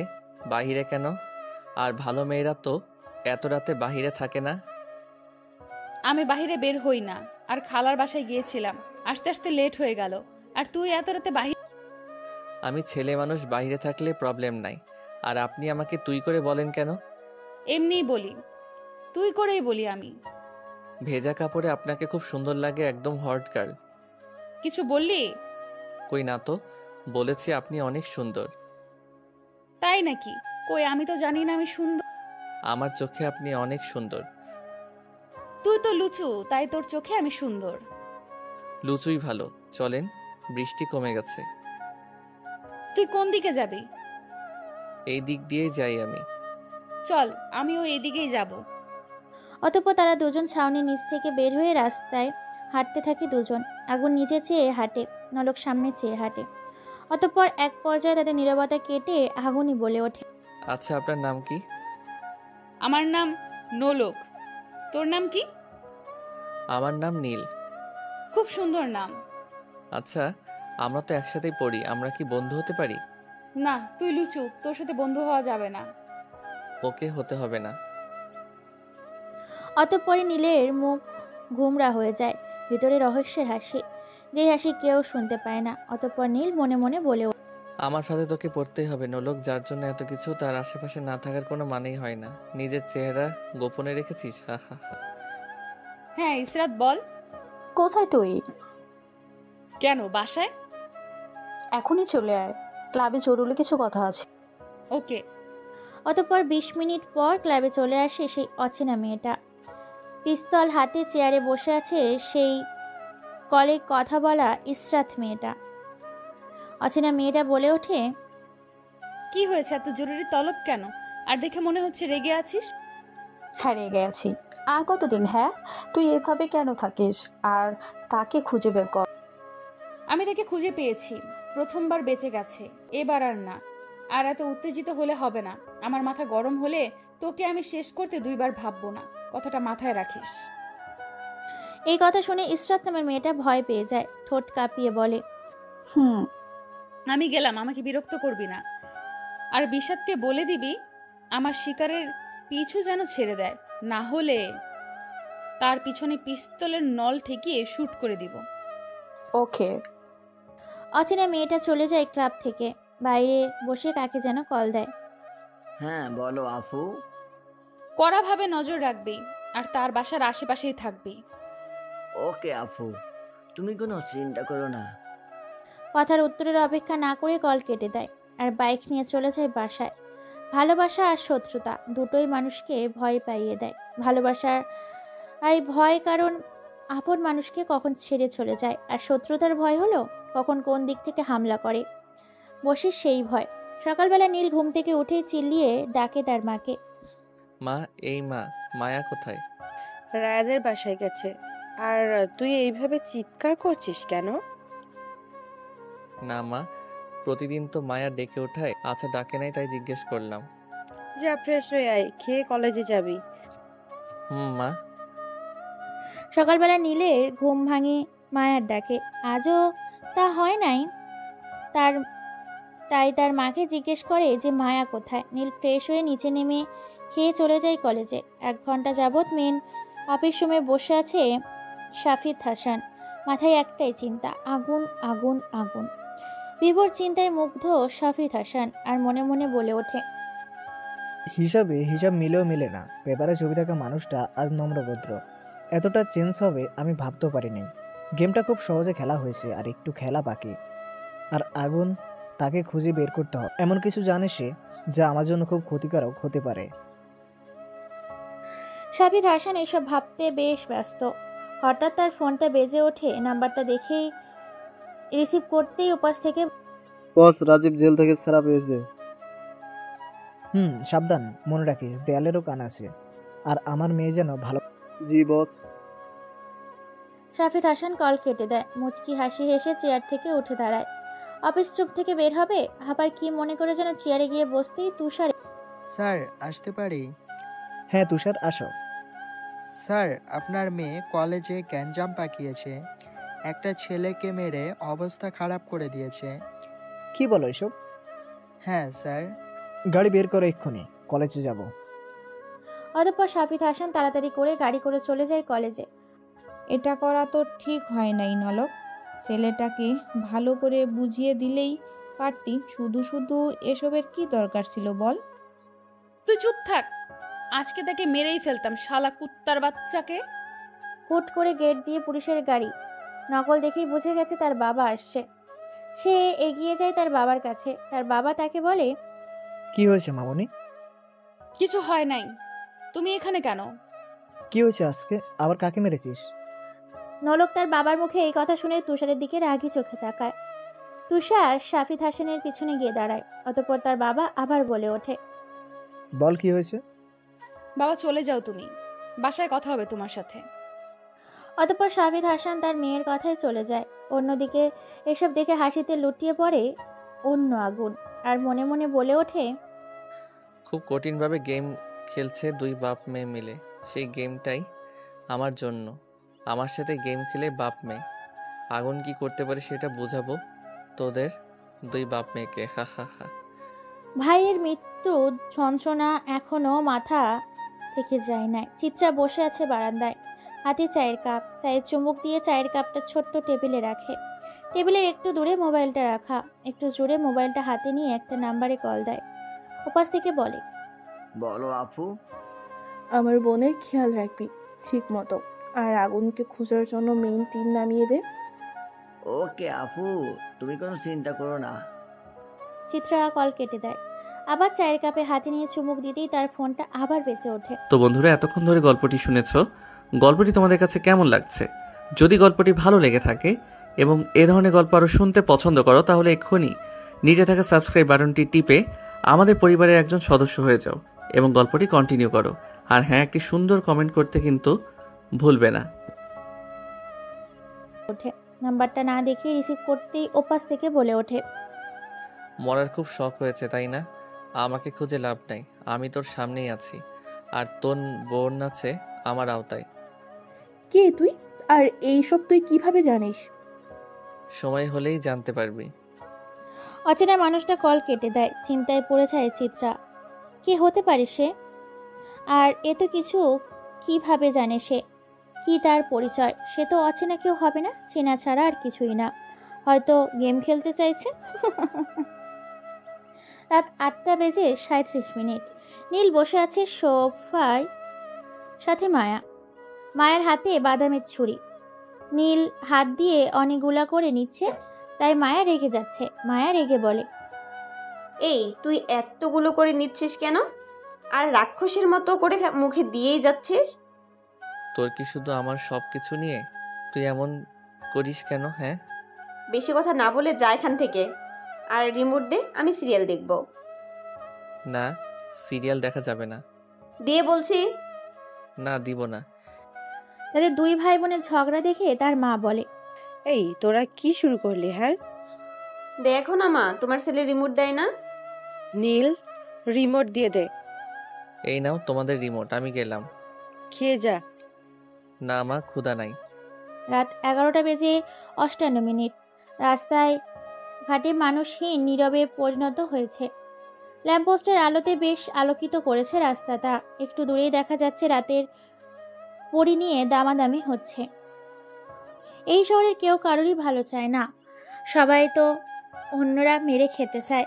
বাহিরে কেন? আর ভালো মেয়েরা তো এত রাতে বাহিরে থাকে না। আমি বাহিরে বের হই না, আর খালার বাসায় গিয়েছিলাম, আসতে আসতে লেট হয়ে গেল। আর তুই এত রাতে বাহিরে? আমি ছেলে মানুষ, বাহিরে থাকলে প্রবলেম নাই। আর আপনি আমাকে তুই করে বলেন কেন? এমনিই বলি, তুই করেই বলি আমি। ভেজা কাপড়ে আপনাকে খুব সুন্দর লাগে, একদম হট গার্ল। কিছু বললি? কই না তো, বলেছি আপনি অনেক সুন্দর। তাই নাকি? কই, আমি তো জানি না আমি সুন্দর। আমার চোখে আপনি অনেক সুন্দর। তুই তো লুচু, তাই তোর চোখে আমি সুন্দর। লুচুই ভালো। চলেন, বৃষ্টি কমে গেছে। তুই কোন দিকে যাবি? এই দিক দিয়েই যাই আমি। চল, আমিও এই দিকেই যাব। অতঃপর তারা দুজন ছাউনির নিচ থেকে বের হয়ে রাস্তায় হাঁটতে থাকে দুজন। আগুন নিচে চেয়ে হাঁটে, নলক সামনে চেয়ে হাঁটে। অতঃপর এক পর্যায়ে তাদের নীরবতা কেটে আগুনই বলে ওঠে, আচ্ছা, আপনার নাম কি? আমার নাম নোলক। তোর নাম কি? আমার নাম নীল। খুব সুন্দর নাম। আচ্ছা, আমরা তো একসাথেই পড়ি, আমরা কি বন্ধু হতে পারি? না, তুই লুচু, তোর সাথে বন্ধু হওয়া যাবে না। ওকে, হতে হবে না। অতঃপরে নীলের মুখ ঘুমরা হয়ে যায়, ভিতরে রহস্যের হাসি, যেই হাসি কেউ শুনতে পায় না। অতঃপর নীল মনে মনে বলে, আমার সাথে তোকে পড়তেই হবে নোলক। যার জন্য এত কিছু, তার আশেপাশে না থাকার কোনো মানেই হয় না। নিজের চেহারা গোপনে রেখেছিস। হা হা হা। হ্যাঁ ইসরাত বল। কোথায় তুই? কেন, বাসায়? এখনই চলে আয়, ক্লাবে জরুরি কিছু কথা আছে। ওকে। অতঃপর 20 মিনিট পর ক্লাবে চলে আসে সেই অচেনা মেয়েটা। পিস্তল হাতে চেয়ারে বসে আছে সেই কলে কথা বলা ইসরাত মেয়েটা। অচেনা মেয়েটা বলে ওঠে, কি হয়েছে, এত জরুরি তলব কেন? আর দেখে মনে হচ্ছে রেগে আছিস। হ্যাঁ রেগে আছি। আর কতদিন? হ্যাঁ, তুই এভাবে কেন থাকিস? আর তাকে খুঁজে বের কর। আমি তাকে খুঁজে পেয়েছি, প্রথমবার বেঁচে গেছে, এবার আর না। আর এত উত্তেজিত হলে হবে না। আমার মাথা গরম হলে তোকে আমি শেষ করতে 2 বার ভাববো না, কথাটা মাথায় রাখিস। এই কথা শুনে ইসরাত নামের মেয়েটা ভয় পেয়ে যায়, ঠোঁট কাঁপিয়ে বলে, আমি গেলাম, আমাকে বিরক্ত করবি না। আর বিষাদকে বলে দিবি আমার শিকারের পিছু যেন ছেড়ে দেয়, না হলে তার পিছনে পিস্তলের নল ঠেকিয়ে শুট করে দিব। ওকে। অচেনা মেয়েটা চলে যায় ক্লাব থেকে। বাইরে বসে কাকে যেন কল দেয়। হ্যাঁ বলো আফু। কড়াভাবে নজর রাখবি, আর তার বাসার আশেপাশেই থাকবি। ওকে আফু, তুমি কোনো চিন্তা করো না। কথার উত্তরের অপেক্ষা না করে কল কেটে দেয় আর বাইক নিয়ে চলে যায় বাসায়। ভালোবাসা আর শত্রুতা দুটোই মানুষকে ভয় পাইয়ে দেয়। ভালোবাসার ভয় কারণ আপন মানুষকে কখন ছেড়ে চলে যায়, আর শত্রুতার ভয় হলো কখন কোন দিক থেকে হামলা করে বসে সেই ভয়। সকালবেলা নীল ঘুম থেকে উঠেই চিল্লিয়ে ডাকে তার মাকে। মা, এই মা, মায়া কোথায়? রায়াদের বাসায় গেছে। আর তুই এইভাবে চিৎকার করছিস কেন? না মা, প্রতিদিন তো মায়া ডেকে ওঠায়, আচ্ছা ডাকে নাই তাই জিজ্ঞেস করলাম। যা ফ্রেশ হয়ে আয়, খেয়ে কলেজে যাবি। মা। সকালবেলা নীলের ঘুম ভাঙে মায়ার ডাকে। আজও তা হয় নাই। তাই তার মাকে জিজ্ঞেস করে যে মায়া কোথায়। নীল ফ্রেশ হয়ে নিচে নেমে খেয়ে চলে যায় কলেজে। 1 ঘন্টা যাবৎ মেন অফিস রুমে বসে আছে শাফিদ হাসান। মাথায় একটাই চিন্তা, আগুন আগুন আগুন। বিভোর চিন্তায় মুগ্ধ শাফিদ হাসান আর মনে মনে বলে ওঠে, হিসাব মিলেও মিলে না। পেপারে ছবি থাকা মানুষটা আজ নম্রভদ্র। এতটা চেঞ্জ হবে আমি ভাবতেও পারিনি। গেমটা খুব সহজে খেলা হয়েছে, আর একটু খেলা বাকি। আর আগুন, তাকে খুঁজে বের করতে হবে। এমন কিছু জানে সে যা আমার জন্য খুব ক্ষতিকারক হতে পারে। শাফিদ হাসান এসব ভাবতে বেশ ব্যস্ত। হঠাৎ তার ফোনটা বেজে ওঠে। নাম্বারটা দেখেই রিসিভ করতেই উপাস থেকে, বস, রাজীব জেল থেকে ছাড়া পেয়েছে। সাবধান, মনে রাখিস দেয়ালেরও কান আছে। আর আমার মেয়ে যেন ভালো। জি বস। শাফিদ হাসান কল কেটে দেয়। মুচকি হাসি হেসে চেয়ার থেকে উঠে দাঁড়ায়। অফিস রুম থেকে বের হবে, আবার কি মনে করে যেন চেয়ারে গিয়ে বসতেই তুষার, স্যার আসতে পারি? হ্যাঁ তুষার, আসো। স্যার, আপনার মেয়ে কলেজে গ্যাঞ্জাম পাকিয়েছে। একটা ছেলেকে মেরে অবস্থা খারাপ করে দিয়েছে। কি বলো এসব? হ্যাঁ স্যার। গাড়ি বের করো, এক্ষুনি কলেজে যাব। অতঃপর শাফিদ হাসান তাড়াতাড়ি করে গাড়ি করে চলে যায় কলেজে। এটা করা তো ঠিক হয় নাই নলক। ছেলেটাকে ভালো করে বুঝিয়ে দিলেই পারতি। শুধু শুধু এসবের কি দরকার ছিল বল? তুই চুপ থাক, আজকে তাকে মেরেই ফেলতাম, শালা কুত্তার বাচ্চাকে। হুট করে গেট দিয়ে পুলিশের গাড়ি। নকল দেখেই বুঝে গেছে তার বাবা আসছে। সে এগিয়ে যায় তার বাবার কাছে। তার বাবা তাকে বলে, কি হয়েছে মামনি? কিছু হয় নাই, তুমি এখানে কেন? কি হয়েছে আজকে? আবার কাকে মেরেছিস? নলক তার বাবার মুখে এই কথা শুনে তুষারের দিকে রাগি চোখে তাকায়। তুষার শাফিদ হাসানের পিছনে গিয়ে দাঁড়ায়। অতঃপর তার বাবা আবার বলে ওঠে, বল কি হয়েছে? বাবা চলে যাও তুমি, বাসায় কথা হবে তোমার সাথে। অতঃপর শাফিদ হাসান তার মেয়ের কথায় চলে যায়। অন্যদিকে এসব দেখে হাসিতে লুটিয়ে পড়ে অন্য আগুন আর মনে মনে বলে ওঠে, খুব কঠিনভাবে গেম খেলছে 2 বাপ মেয়ে মিলে। সেই গেমটাই আমার জন্য। আমার সাথে গেম খেলে বাপ মেয়ে। আগুন কি করতে পারে সেটা বোঝাবো তোদের 2 বাপ মেয়েকে। হা হা হা। ভাইয়ের মৃত্যু যন্ত্রণা এখনো মাথা থেকে যায় না। চিত্রা বসে আছে বারান্দায়, হাতে চায়ের কাপ। চায়ের চুমুক দিয়ে চায়ের কাপটা ছোট্ট টেবিলে রাখে। টেবিলের একটু দূরে মোবাইলটা রাখা। একটু জোরে মোবাইলটা হাতে নিয়ে একটা নাম্বারে কল দেয়। উপাস থেকে বলে, বলো আপু। আমার বোনের খেয়াল রাখবি ঠিক মতো, আর আগুনকে খোঁজার জন্য মেইন টিম নামিয়ে দে। ওকে আপু, তুমি কোনো চিন্তা করো না। চিত্রা কল কেটে দেয়। আবার চায়ের কাপে হাতে নিয়ে চুমুক দিতেই তার ফোনটা আবার বেঁচে ওঠে। তো বন্ধুরা, এতক্ষণ ধরে গল্পটি শুনেছ। গল্পটি তোমাদের কাছে কেমন লাগছে? যদি গল্পটি ভালো লেগে থাকে এবং এ ধরনের গল্প আরও শুনতে পছন্দ করো তাহলে এক্ষুনি নিচে থাকা সাবস্ক্রাইব বাটনটি টিপে আমাদের পরিবারের একজন সদস্য হয়ে যাও এবং গল্পটি কন্টিনিউ করো। আর হ্যাঁ, একটি সুন্দর কমেন্ট করতে কিন্তু ভুলবে না। ওঠে নাম্বারটা না দেখে রিসিভ করতেই ওপাশ থেকে বলে ওঠে, মরার খুব শখ হয়েছে তাই না? আমাকে খুঁজে লাভ নাই, আমি তোর সামনেই আছি আর তোর বোন আছে আমার আওতায়। কে তুই? আর এইসব তুই কিভাবে জানিস? সময় হলেই জানতে পারবি। অচেনা মানুষটা কল কেটে দেয়। চিন্তায় পড়ে যায় চিত্রা। কে হতে পারে সে? আর এ তো কিছু কিভাবে জানে সে? কি তার পরিচয়? সে তো অচেনা কেউ হবে না, চেনা ছাড়া আর কিছুই না। হয়তো গেম খেলতে চাইছে। রাত 8:37। নীল বসে আছে সোফায়, সাথে মায়া। মায়ের হাতে বাদামের ছুরি। নীল হাত দিয়ে অনেকগুলা করে নিচ্ছে, তাই মায়া রেগে যাচ্ছে। মায়া রেগে বলে, এই তুই এতগুলো করে নিচ্ছিস কেন? আর রাক্ষসের মতো করে মুখে দিয়েই যাচ্ছিস। তোর কি শুধু আমার সব কিছু নিয়ে? তুই এমন করিস কেন? হ্যাঁ, বেশি কথা না বলে যা এখান থেকে। আর রিমোট দে, আমি সিরিয়াল দেখব। না, সিরিয়াল দেখা যাবে না। দিয়ে বলছি। না, দিব না। তাদের দুই ভাই বোনের ঝগড়া দেখে তার মা বলে, এই তোরা কি শুরু করলি? হ্যাঁ, দেখো না মা, তোমার ছেলে রিমোট দেয় না। নীল, রিমোট দিয়ে দে। এই নাও তোমাদের রিমোট, আমি গেলাম। খেয়ে যা। না মা, ক্ষুধা নাই। রাত 11:58। রাস্তায় ঘাটে মানুষহীন নীরবে পরিণত হয়েছে। ল্যাম্পপোস্টের আলোতে বেশ আলোকিত করেছে রাস্তাটা। একটু দূরেই দেখা যাচ্ছে রাতের পরি নিয়ে দামাদামি হচ্ছে। এই শহরের কেউ কারোরই ভালো চায় না, সবাই তো অন্যরা মেরে খেতে চায়।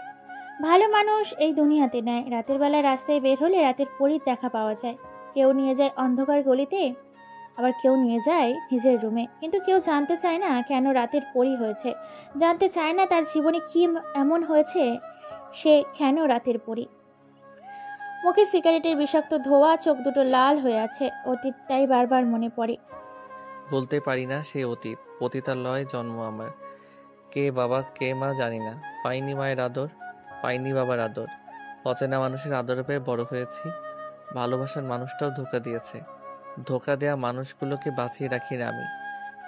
ভালো মানুষ এই দুনিয়াতে নেয়। রাতের বেলায় রাস্তায় বের হলে রাতের পরীর দেখা পাওয়া যায়। কেউ নিয়ে যায় অন্ধকার গলিতে, আবার কেউ নিয়ে যায় নিজের রুমে। কিন্তু কেউ জানতে চায় না কেন রাতের পরী হয়েছে, জানতে চায় না তার জীবনে কি এমন হয়েছে সে কেন রাতের পরী। মুখে সিগারেটের বিষাক্ত ধোঁয়া, চোখ দুটো লাল হয়ে আছে। অতীতটাই বারবার মনে পড়ে। বলতে পারি না সে অতীত। পতিতালয়ে জন্ম আমার। কে বাবা কে মা জানি না। পাইনি মায়ের আদর, পাইনি বাবার আদর। অচেনা মানুষের আদর পেয়ে বড় হয়েছি। ভালোবাসার মানুষটাও ধোঁকা দিয়েছে। ধোঁকা দেয়া মানুষগুলোকে বাঁচিয়ে রাখি না আমি।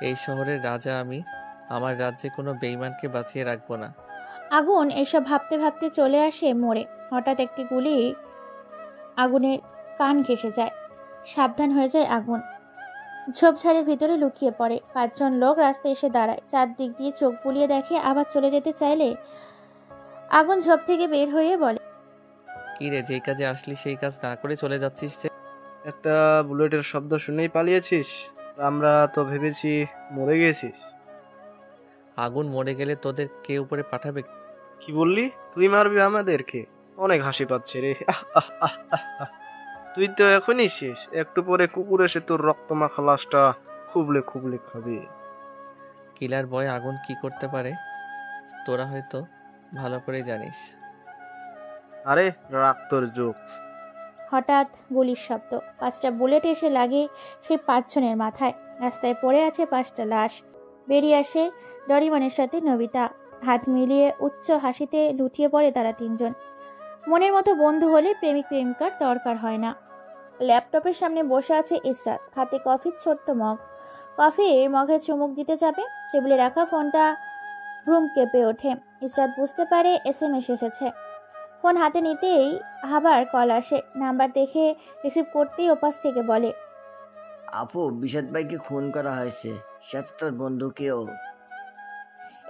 এই শহরের রাজা আমি। আমার রাজ্যে কোনো বেঈমানকে বাঁচিয়ে রাখবো না। আগুন এসব ভাবতে ভাবতে চলে আসে মোড়ে। হঠাৎ একটি গুলি আগুনের কান ঘেঁষে যায়। সাবধান হয়ে যায় আগুন। ঝোপঝাড়ের ভিতরে লুকিয়ে পড়ে। 5 জন লোক রাস্তায় এসে দাঁড়ায়। চারদিক দিয়ে চোখ বুলিয়ে দেখে। আবার চলে যেতে চাইলে আগুন ঝোপ থেকে বের হয়ে বলে, কি রে, যেই কাজে আসলি সেই কাজ না করে চলে যাচ্ছিস যে? একটা বুলেটের শব্দ শুনেই পালিয়েছিস? আমরা তো ভেবেছি মরে গেছিস। আগুন মরে গেলে তোদের কে উপরে পাঠাবে? কি বললি? তুই মারবি আমাদেরকে? অনেক হাসি পাচ্ছে রে। তুই তো এখনই শেষ। একটু পরে কুকুর এসে তোর রক্ত মাখা লাশটা খুবলে খুবলে খাবে। কিলার বয় আগুন কি করতে পারে তোরা হয়তো ভালো করে জানিস। আরে রাখ তোর জোকস। হঠাৎ গুলির শব্দ। 5টা বুলেট এসে লাগে সেই 5 জনের মাথায়। রাস্তায় পড়ে আছে 5টা লাশ। বেরিয়ে আসে ডরিমনের সাথে নবিতা। হাত মিলিয়ে উচ্চ হাসিতে লুটিয়ে পড়ে তারা 3 জন। মনের মতো বন্ধু হলে প্রেমিক প্রেমিকার দরকার হয় না। ল্যাপটপের সামনে বসে আছে ইসরাত, হাতে কফির ছোট্ট মগ। কফির মগে চুমুক দিতে যাবে, টেবিলে রাখা ফোনটা রুম কেঁপে ওঠে। ইসরাত বুঝতে পারে SMS এসেছে। ফোন হাতে নিতেই আবার কল আসে। নাম্বার দেখে রিসিভ করতেই ওপাশ থেকে বলে, আপু, বিষাদ ভাইকে খুন করা হয়েছে, সাথে তার বন্ধুকেও।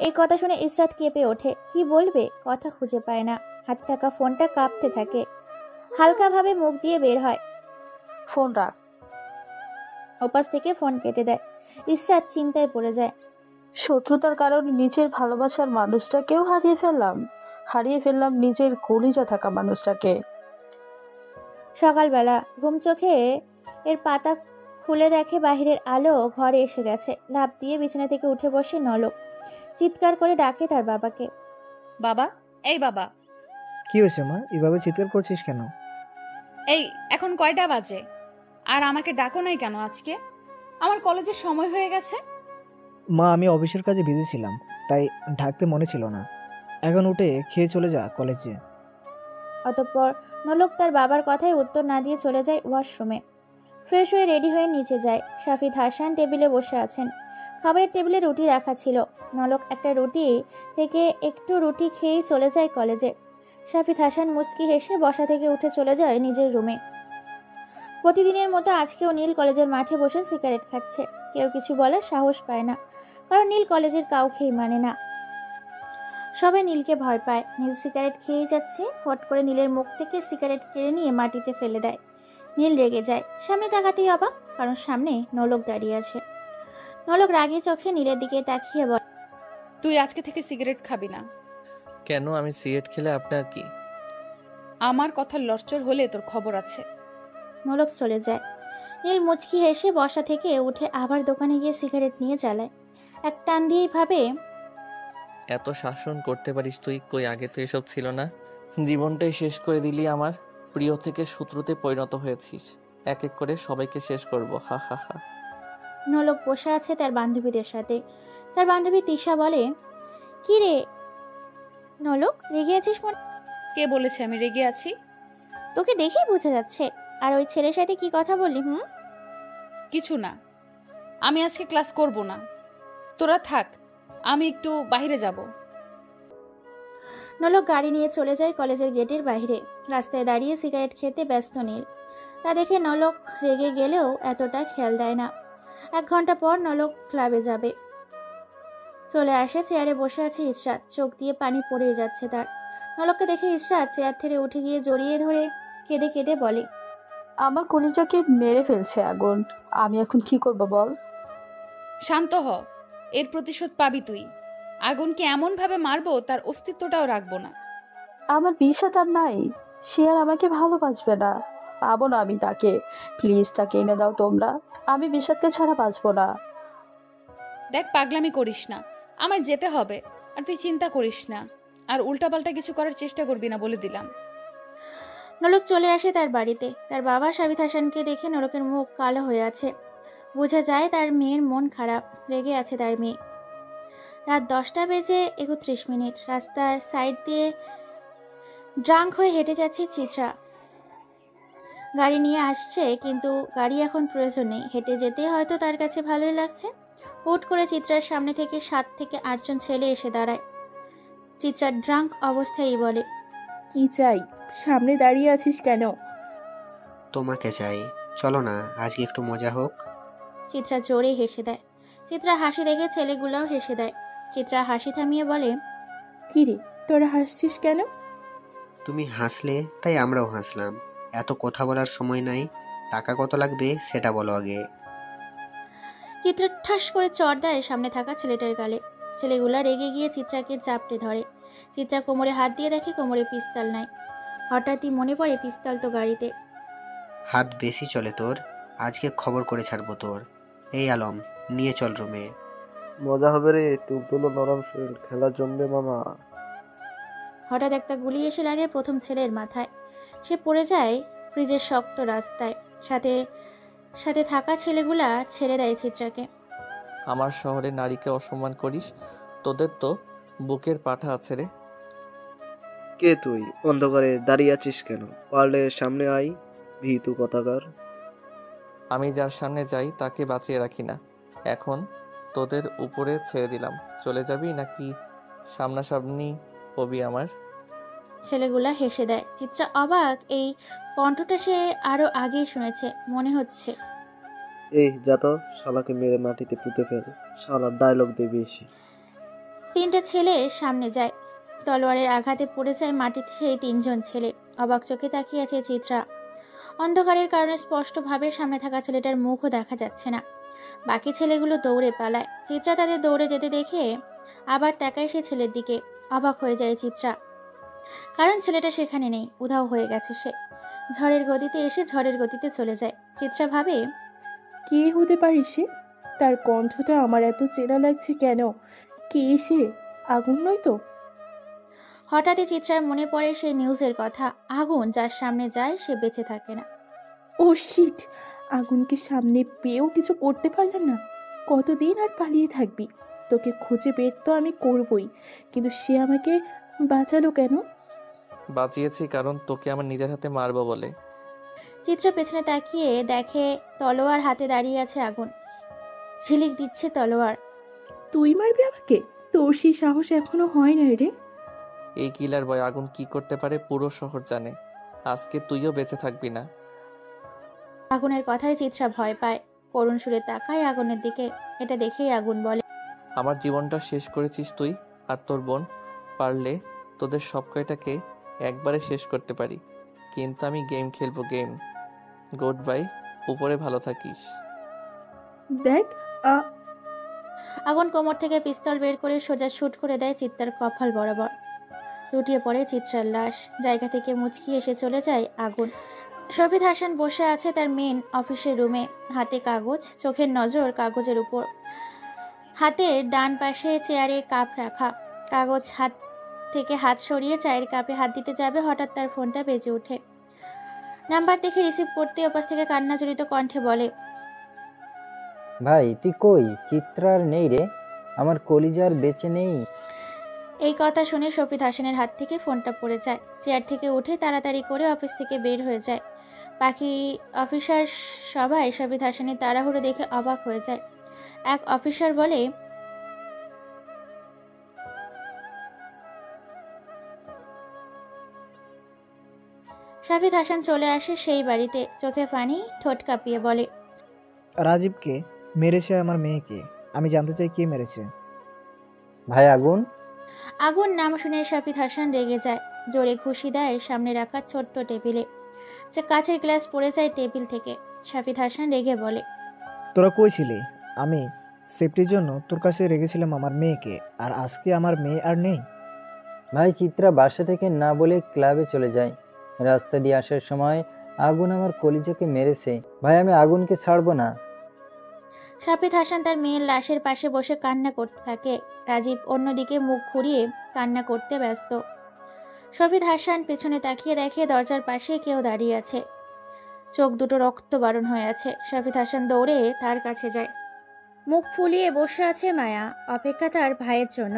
এই কথা শুনে ইসরাত কেঁপে ওঠে। কি বলবে, কথা খুঁজে পায় না। হাতে থাকা ফোনটা কাঁপতে থাকে। হালকাভাবে মুখ দিয়ে বের হয়, ফোন রাখ। ওপাশ থেকে ফোন কেটে দেয়। ইসরাত চিন্তায় পড়ে যায়। শত্রুতার কারণে নিজের ভালোবাসার মানুষটাকেও হারিয়ে ফেললাম নিজের কলিজা থাকা মানুষটাকে। সকালবেলা ঘুম চোখে এর পাতা খুলে দেখে বাহিরের আলো ঘরে এসে গেছে। লাফ দিয়ে বিছানা থেকে উঠে বসে নলক। চিৎকার করে ডাকে তার বাবাকে। বাবা, এই বাবা। কি হয়েছে মা, এভাবে চিৎকার করছিস কেন? এই এখন কয়টা বাজে? আর আমাকে ডাকো নাই কেন আজকে? আমার কলেজের সময় হয়ে গেছে। মা, আমি অফিসের কাজে বিজি ছিলাম, তাই ঢাকতে মনে ছিল না। এখন উঠে খেয়ে চলে যা কলেজে। অতঃপর নলক তার বাবার কথায় উত্তর না দিয়ে চলে যায় ওয়াশরুমে। ফ্রেশ হয়ে রেডি হয়ে নিচে যায়। শাফিদ হাসান টেবিলে বসে আছেন। খাবারের টেবিলে রুটি রাখা ছিল। নলক একটা রুটি থেকে একটু রুটি খেয়েই চলে যায় কলেজে। শাফিদ হাসান মুচকি হেসে বসা থেকে উঠে চলে যায় নিজের রুমে। প্রতিদিনের মতো আজকেও নীল কলেজের মাঠে বসে সিগারেট খাচ্ছে। কেউ কিছু বলার সাহস পায় না, কারণ নীল কলেজের কাউকেই মানে না। সবাই নীলকে ভয় পায়। নীল সিগারেট খেয়েই যাচ্ছে। হট করে নীলের মুখ থেকে সিগারেট কেড়ে নিয়ে মাটিতে ফেলে দেয়। নীল রেগে যায়। সামনে তাকাতেই অবাক, কারণ সামনে নলক দাঁড়িয়ে আছে। নলক রাগী চোখে নীলের দিকে তাকিয়ে বলে, তুই আজকে থেকে সিগারেট খাবি না। কেন? আমি সিগারেট খেলে আপনার কি? আমার কথার লশ্চর হলে তোর খবর আছে। নলক চলে যায়। নীল মুচকি হেসে বসা থেকে উঠে আবার দোকানে গিয়ে সিগারেট নিয়ে জ্বালায়। এক টান দিয়েই ভাবে, এত শাসন করতে পারিস তুই? কই আগে তো এসব ছিল না। জীবনটাই শেষ করে দিলি আমার। প্রিয় থেকে শত্রুতে পরিণত হয়েছিস। এক এক করে সবাইকে শেষ করব, হা হা হা। নলক বসে আছে তার বান্ধবীদের সাথে। তার বান্ধবী তিশা বলে, কি রে নলক, রেগে আছিস মনে? কে বলেছে আমি রেগে আছি? তোকে দেখেই বোঝা যাচ্ছে। আর ওই ছেলের সাথে কি কথা বললি? কিছু না, আমি আজকে ক্লাস করব না। তোরা থাক, আমি একটু বাইরে যাব। নলক গাড়ি নিয়ে চলে যায় কলেজের গেটের বাইরে। রাস্তায় দাঁড়িয়ে সিগারেট খেতে ব্যস্ত নীল। তা দেখে নলক রেগে গেলেও এতটা খেয়াল দেয় না। 1 ঘন্টা পর নলক ক্লাবে যাবে। চলে আসে, চেয়ারে বসে আছে ইসরাত। চোখ দিয়ে পানি পড়ে যাচ্ছে তার। নলককে দেখে ইসরাত চেয়ার থেকে উঠে গিয়ে জড়িয়ে ধরে কেঁদে কেঁদে বলে, আমার কলিজাকে মেরে ফেলছে আগুন। আমি এখন কি করব বল? শান্ত হ, এর প্রতিশোধ পাবি তুই। আগুনকে এমন ভাবে মারবো তার অস্তিত্বটাও রাখবো না। আমার বিষা তার নাই, সে আর আমাকে ভালোবাসবে না। পাবো না আমি তাকে। প্লিজ তাকে এনে দাও তোমরা। আমি বিষাদকে ছাড়া বাঁচবো না। দেখ, পাগলামি করিস না, আমায় যেতে হবে। আর তুই চিন্তা করিস না, আর উল্টাপাল্টা কিছু করার চেষ্টা করবি না, বলে দিলাম। নলক চলে আসে তার বাড়িতে। তার বাবা শাবিত হাসানকে দেখে নলকের মুখ কালো হয়ে আছে। বোঝা যায় তার মেয়ের মন খারাপ, রেগে আছে তার মেয়ে। রাত 10টা বেজে 31 মিনিট। রাস্তার সাইড দিয়ে ড্রাঙ্ক হয়ে হেঁটে যাচ্ছে চিত্রা। গাড়ি নিয়ে আসছে, কিন্তু গাড়ি এখন প্রয়োজন নেই। হেঁটে যেতে হয়তো তার কাছে ভালোই লাগছে। হুট করে চিত্রার সামনে থেকে 7 থেকে 8 জন ছেলে এসে দাঁড়ায়। চিত্রা ড্রাঙ্ক অবস্থায় বলে, কি চাই? সামনে দাঁড়িয়ে আছিস কেন? তোমাকে চাই, চলো না আজকে একটু মজা হোক। চিত্রা জোরে হেসে দেয়। চিত্রা হাসি দেখে ছেলেগুলোও হেসে দেয়। চিত্রা হাসি থামিয়ে বলে, কি রে, তোরা হাসছিস কেন? তুমি হাসলে তাই আমরাও হাসলাম। এত কথা বলার সময় নাই, টাকা কত লাগবে সেটা বলো আগে। চিত্রা ঠাস করে চড় দেয় সামনে থাকা ছেলেটার গালে। ছেলেগুলা রেগে গিয়ে চিত্রাকে চাপটে ধরে। চিত্রা কোমরে হাত দিয়ে দেখে কোমরে পিস্তল নাই। হঠাৎই মনে পড়ে পিস্তল তো গাড়িতে। হাত বেশি চলে তোর, আজকে খবর করে ছাড়বো তোর। এই আলম, নিয়ে চল রুমে। মজা হবে রে, তুলতুলো নরম শরীর, খেলা জমবে মামা। হঠাৎ একটা গুলি এসে লাগে প্রথম ছেলের মাথায়। সে পড়ে যায় ফ্রিজের শক্ত রাস্তায়। সাথে সাথে থাকা ছেলেগুলা ছেড়ে দেয় চিত্রাকে। আমার শহরে নারীকে অসম্মান করিস? তোদের তো বুকের পাঠা আছে রে। কে তুই? অন্ধকারে দাঁড়িয়ে আছিস কেন? পারলে সামনে আই, ভীতু কথাকার। আমি যার সামনে যাই তাকে বাঁচিয়ে রাখি না। এখন তোদের উপরে ছেড়ে দিলাম, চলে যাবি নাকি সামনাসামনি হবি আমার? ছেলেগুলা হেসে দেয়। চিত্রা অবাক, এই কণ্ঠটা সে আরো আগেই শুনেছে মনে হচ্ছে। এই যা তো, শালাকে মেরে মাটিতে পুঁতে ফেল। শালার ডায়লগ দে বেশি। 3টে ছেলে সামনে যায়। তলোয়ারের আঘাতে পড়ে যায় মাটিতে সেই 3 জন ছেলে। অবাক চোখে তাকিয়ে আছে চিত্রা। অন্ধকারের কারণে স্পষ্টভাবে সামনে থাকা ছেলেটার মুখও দেখা যাচ্ছে না। বাকি ছেলেগুলো দৌড়ে পালায়। চিত্রা তাদের দৌড়ে যেতে দেখে আবার তাকায় সে ছেলের দিকে। অবাক হয়ে যায় চিত্রা, কারণ ছেলেটা সেখানে নেই, উধাও হয়ে গেছে সে। ঝড়ের গতিতে এসে ঝড়ের গতিতে চলে যায়। চিত্রা ভাবে, কে হতে পারিস সে? তার কণ্ঠটা আমার এত চেনা লাগছে কেন? কে সে? আগুন নয় তো? হঠাৎই চিত্রার মনে পড়ে সেই নিউজের কথা। আগুন যার সামনে যায় সে বেঁচে থাকে না। ও শিট, আগুনকে সামনে পেয়েও কিছু করতে পারলাম না। কতদিন আর পালিয়ে থাকবি? তোকে খুঁজে বের তো আমি করবই, কিন্তু সে আমাকে বাঁচালো কেন? বাঁচিয়েছি কারণ তোকে আমার নিজের হাতে মারবো বলে। চিত্র পেছনে তাকিয়ে দেখে তলোয়ার হাতে দাঁড়িয়ে আছে আগুন। ঝিলিক দিচ্ছে তলোয়ার। তুই মারবি আমাকে? তোর সেই সাহস এখনো হয় না রে। এই কিলার বয় আগুন কি করতে পারে পুরো শহর জানে। আজকে তুইও বেঁচে থাকবি না। আগুনের কথায় চিত্রা ভয় পায়, করুণ সুরে তাকায় আগুনের দিকে। এটা দেখেই আগুন বলে, আমার জীবনটা শেষ করেছিস তুই আর তোর বোন। পারলে তোদের সব কয়টাকে একবারে শেষ করতে পারি, কিন্তু আমি গেম খেলবো, গেম। গুড বাই, উপরে ভালো থাকিস। দেখ, আগুন কোমর থেকে পিস্তল বের করে সোজা শুট করে দেয় চিত্রার কপাল বরাবর। লুটিয়ে পড়ে চিত্রার লাশ। জায়গা থেকে মুচকি এসে চলে যায় আগুন। শফিদ হাসান বসে আছে তার মেন অফিসের রুমে, হাতে কাগজ, চোখের নজর কাগজের উপর। হাতের ডান পাশে চেয়ারে কাপ রাখা। কাগজ হাত থেকে হাত সরিয়ে চায়ের কাপে হাত দিতে যাবে, হঠাৎ তার ফোনটা বেজে ওঠে। নাম্বার দেখে রিসিভ করতে ওপাশ থেকে কান্না জড়িত কণ্ঠে বলে, ভাই তুই কই? চিত্রার নেই রে, আমার কলিজার বেঁচে নেই। এই কথা শুনে শফিদ হাসানের হাত থেকে ফোনটা পড়ে যায়। চেয়ার থেকে উঠে তাড়াতাড়ি করে অফিস থেকে বের হয়ে যায়। বাকি অফিসার সবাই শফিদ হাসানের তাড়াহুড়ো দেখে অবাক হয়ে যায়। এক অফিসার বলে, শফিদ হাসান চলে আসে সেই বাড়িতে। চোখে পানি, ঠোঁট কাঁপিয়ে বলে, রাজীবকে মেরেছে আমার মেয়েকে। আমি জানতে চাই কে মেরেছে। ভাই আগুন। আগুন নাম শুনে শফিদ হাসান রেগে যায়, জোরে ঘুষি দেয় সামনে রাখা ছোট্ট টেবিলে। যে কাচের গ্লাস পড়ে যায় টেবিল থেকে। শফিদ হাসান রেগে বলে, তোরা কই ছিলি? আমি সেফটির জন্য তোর কাছে রেখেছিলাম আমার মেয়েকে, আর আজকে আমার মেয়ে আর নেই। ভাই চিত্রা বাসা থেকে না বলে ক্লাবে চলে যায়। রাস্তা দিয়ে আসার সময় আগুন আমার কলিজাকে মেরেছে। ভাই আমি আগুনকে ছাড়বো না। শফিদ হাসান তার মেয়ের লাশের পাশে বসে কান্না করতে থাকে। রাজীব অন্যদিকে মুখ ঘুরিয়ে কান্না করতে ব্যস্ত। শফিদ হাসান পেছনে তাকিয়ে দেখে দরজার পাশে কেউ দাঁড়িয়ে আছে। চোখ দুটো রক্ত বারণ হয়ে আছে। শফিদ হাসান দৌড়ে তার কাছে যায়। মুখ ফুলিয়ে বসে আছে মায়া, অপেক্ষা তার ভাইয়ের জন্য।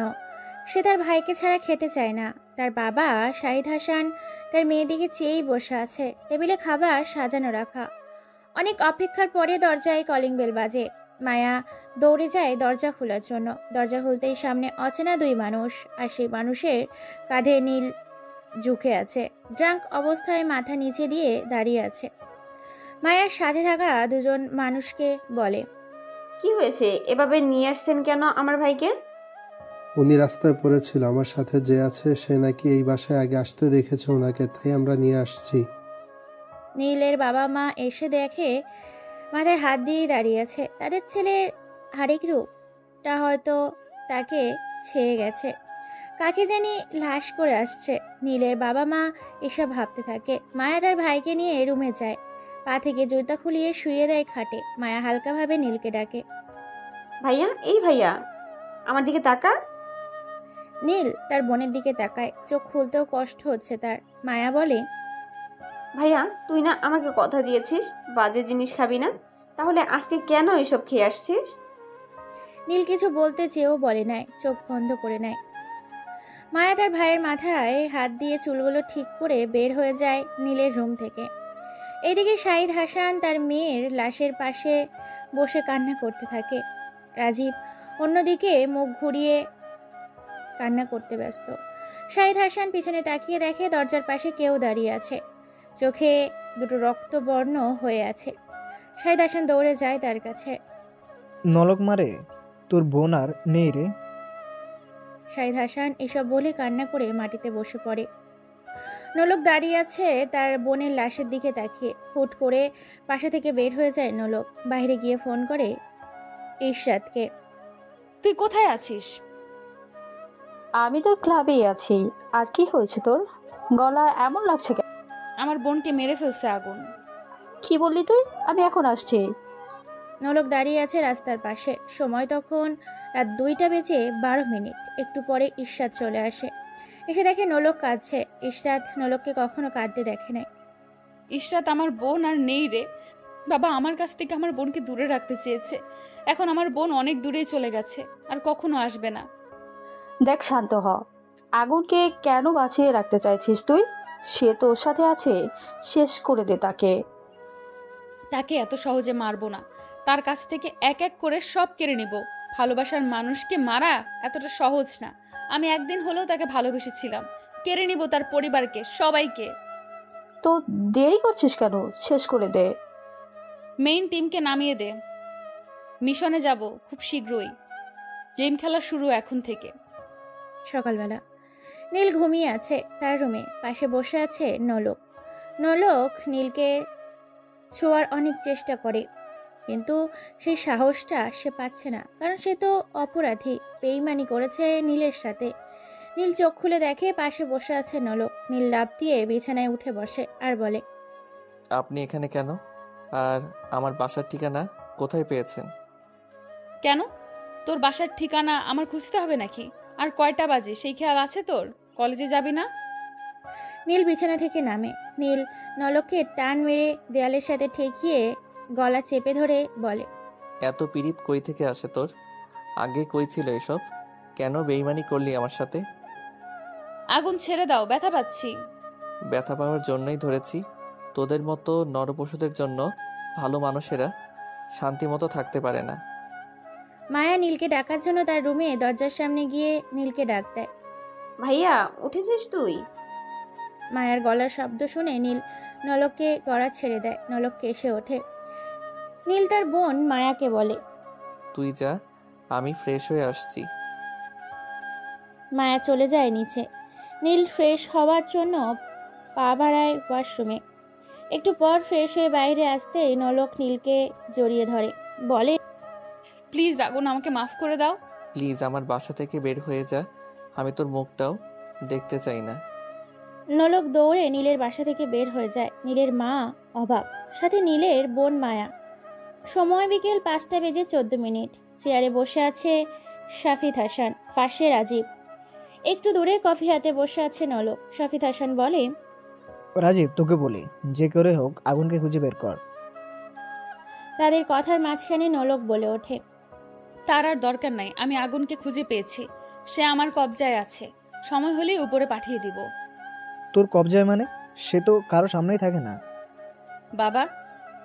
সে তার ভাইকে ছাড়া খেতে চায় না। তার বাবা শাহিদ হাসান তার মেয়ের দিকে চেয়েই বসে আছে। টেবিলে খাবার সাজানো রাখা। অনেক অপেক্ষার পরে দরজায় কলিং বেল বাজে। মায়া দৌড়ে যায় দরজা খোলার জন্য। দরজা খুলতেই সামনে অচেনা দুই মানুষ, আর সেই মানুষের কাঁধে নীল ঝুঁকে আছে। ড্রাঙ্ক অবস্থায় মাথা নিচে দিয়ে দাঁড়িয়ে আছে। মায়ার সাথে থাকা দুজন মানুষকে বলে, কি হয়েছে? এভাবে নিয়ে আসছেন কেন আমার ভাইকে? উনি রাস্তায় পড়েছিল, আমার সাথে যে আছে সে নাকি এই বাসায় আগে আসতে দেখেছে ওনাকে, তাই আমরা নিয়ে আসছি। নীলের বাবা মা এসে দেখে মাথায় হাত দিয়ে দাঁড়িয়ে আছে। তাদের ছেলের আরেক রূপটা হয়তো তাকে ছেয়ে গেছে। কাকে জানি লাশ করে আসছে। নীলের বাবা মা এসব ভাবতে থাকে। মায়া তার ভাইকে নিয়ে রুমে যায়। পা থেকে জুতা খুলিয়ে শুয়ে দেয় খাটে। মায়া হালকাভাবে নীলকে ডাকে, ভাইয়া, এই ভাইয়া, আমার দিকে তাকা। নীল তার বোনের দিকে তাকায়। চোখ খুলতেও কষ্ট হচ্ছে তার। মায়া বলে, ভাইয়া, তুই না আমাকে কথা দিয়েছিস বাজে জিনিস খাবি না, তাহলে আজকে কেন এসব খেয়ে আসছিস? নীল কিছু বলতে চেয়েও বলে নাই, চোখ বন্ধ করে নেয়। মায়া তার ভাইয়ের মাথায় হাত দিয়ে চুলগুলো ঠিক করে বের হয়ে যায় নীলের রুম থেকে। এইদিকে শাহিদ হাসান তার মেয়ের লাশের পাশে বসে কান্না করতে থাকে। রাজীব অন্যদিকে মুখ ঘুরিয়ে কান্না করতে ব্যস্ত। শাহিদ হাসান পিছনে তাকিয়ে দেখে দরজার পাশে কেউ দাঁড়িয়ে আছে। চোখে দুটো রক্তবর্ণ হয়ে আছে। শাহিদ হাসান দৌড়ে যায় তার কাছে। নলক মারে, তোর বোন আর নেই রে। শাহিদ হাসান এসব বলে কান্না করে মাটিতে বসে পড়ে। নলক দাঁড়িয়ে আছে তার বোনের লাশের দিকে তাকিয়ে। হুট করে পাশে থেকে বের হয়ে যায় নলক। বাইরে গিয়ে ফোন করে ইশরাতকে। তুই কোথায় আছিস? আমি তো ক্লাবেই আছি। আর কি হয়েছে তোর? গলা এমন লাগছে কেন? আমার বোনকে মেরে ফেলছে আগুন। কি বললি তুই? আমি এখন আসছি। নলক দাঁড়িয়ে আছে রাস্তার পাশে। সময় তখন রাত 2:12। একটু পরে ইশরাত চলে আসে। এসে দেখে নলক কাঁদছে। ইশরাত নলককে কখনো কাঁদতে দেখে নাই। ইশরাত আমার বোন আর নেই রে। বাবা আমার কাছ থেকে আমার বোনকে দূরে রাখতে চেয়েছে। এখন আমার বোন অনেক দূরেই চলে গেছে, আর কখনো আসবে না। দেখ শান্ত হ। আগুনকে কেন বাঁচিয়ে রাখতে চাইছিস তুই? সে তোর সাথে আছে, শেষ করে দে তাকে। তাকে এত সহজে মারবো না, তার কাছ থেকে এক এক করে সব কেড়ে নিব। ভালোবাসার মানুষকে মারা এতটা সহজ না। আমি একদিন হলেও তাকে ভালোবেসেছিলাম। কেড়ে নিব তার পরিবারকে, সবাইকে। তো দেরি করছিস কেন? শেষ করে দে। মেইন টিমকে নামিয়ে দে। মিশনে যাব খুব শীঘ্রই। গেম খেলা শুরু এখন থেকে। সকালবেলা নীল ঘুমিয়ে আছে তার রুমে। পাশে বসে আছে নলক। নলক নীলকে ছোঁয়ার অনেক চেষ্টা করে, কিন্তু সেই সাহসটা সে পাচ্ছে না, কারণ সে তো অপরাধী, বেইমানি করেছে নীলের সাথে। নীল চোখ খুলে দেখে পাশে বসে আছে নলক। নীল লাফ দিয়ে বিছানায় উঠে বসে আর বলে, আপনি এখানে কেন? আর আমার বাসার ঠিকানা কোথায় পেয়েছেন? কেন? তোর বাসার ঠিকানা আমার খুঁজতে হবে নাকি? আর কয়টা বাজে সেই খেয়াল আছে তোর? কলেজে যাবি না? নীল বিছানা থেকে নামে। নীল নলককে টান মেরে দেয়ালের সাথে ঠেকিয়ে গলা চেপে ধরে বলে, এত পীড়িত কই থেকে আসে তোর? আগে কই ছিল এসব? কেন বেইমানি করলি আমার সাথে? আগুন ছেড়ে দাও, ব্যথা পাচ্ছি। ব্যথা পাওয়ার জন্যই ধরেছি। তোদের মতো নরপশুদের জন্য ভালো মানুষেরা শান্তি মতো থাকতে পারে না। মায়া নীলকে ডাকার জন্য তার রুমে দরজার সামনে গিয়ে নীলকে ডাক দেয়। ভাইয়া উঠেছিস তুই? মায়ার গলার শব্দ শুনে নীল নলককে গড়া ছেড়ে দেয়। নলক কেসে ওঠে। নীল তার বোন মায়াকে বলে, তুই যা, আমি ফ্রেশ হয়ে আসছি। মায়া চলে যায় নিচে। নীল ফ্রেশ হওয়ার জন্য পা বাড়ায় ওয়াশরুমে। একটু পর ফ্রেশ হয়ে বাইরে আসতেই নলক নীলকে জড়িয়ে ধরে, বলে, প্লিজ আগুন, আমাকে মাফ করে দাও। প্লিজ আমার বাসা থেকে বের হয়ে যা, আমি তোর মুখটাও দেখতে চাই না। নলক দৌড়ে নীলের বাসা থেকে বের হয়ে যায়। নীলের মা অবাক, সাথে নীলের বোন মায়া। সময় বিকেল 5:14। চেয়ারে বসে আছে শাফিদ হাসান, পাশে রাজীব। একটু দূরে কফি হাতে বসে আছে নলক। শাফিদ হাসান বলে, রাজীব, তোকে বলি, যে করে হোক আগুনকে খুঁজে বের কর। তাদের কথার মাঝখানে নলক বলে ওঠে, তার আর দরকার নাই, আমি আগুনকে খুঁজে পেয়েছি। সে আমার কবজায় আছে, সময় হলেই উপরে পাঠিয়ে দিব। তোর কবজায় মানে? সে তো কারো সামনেই থাকে না। বাবা,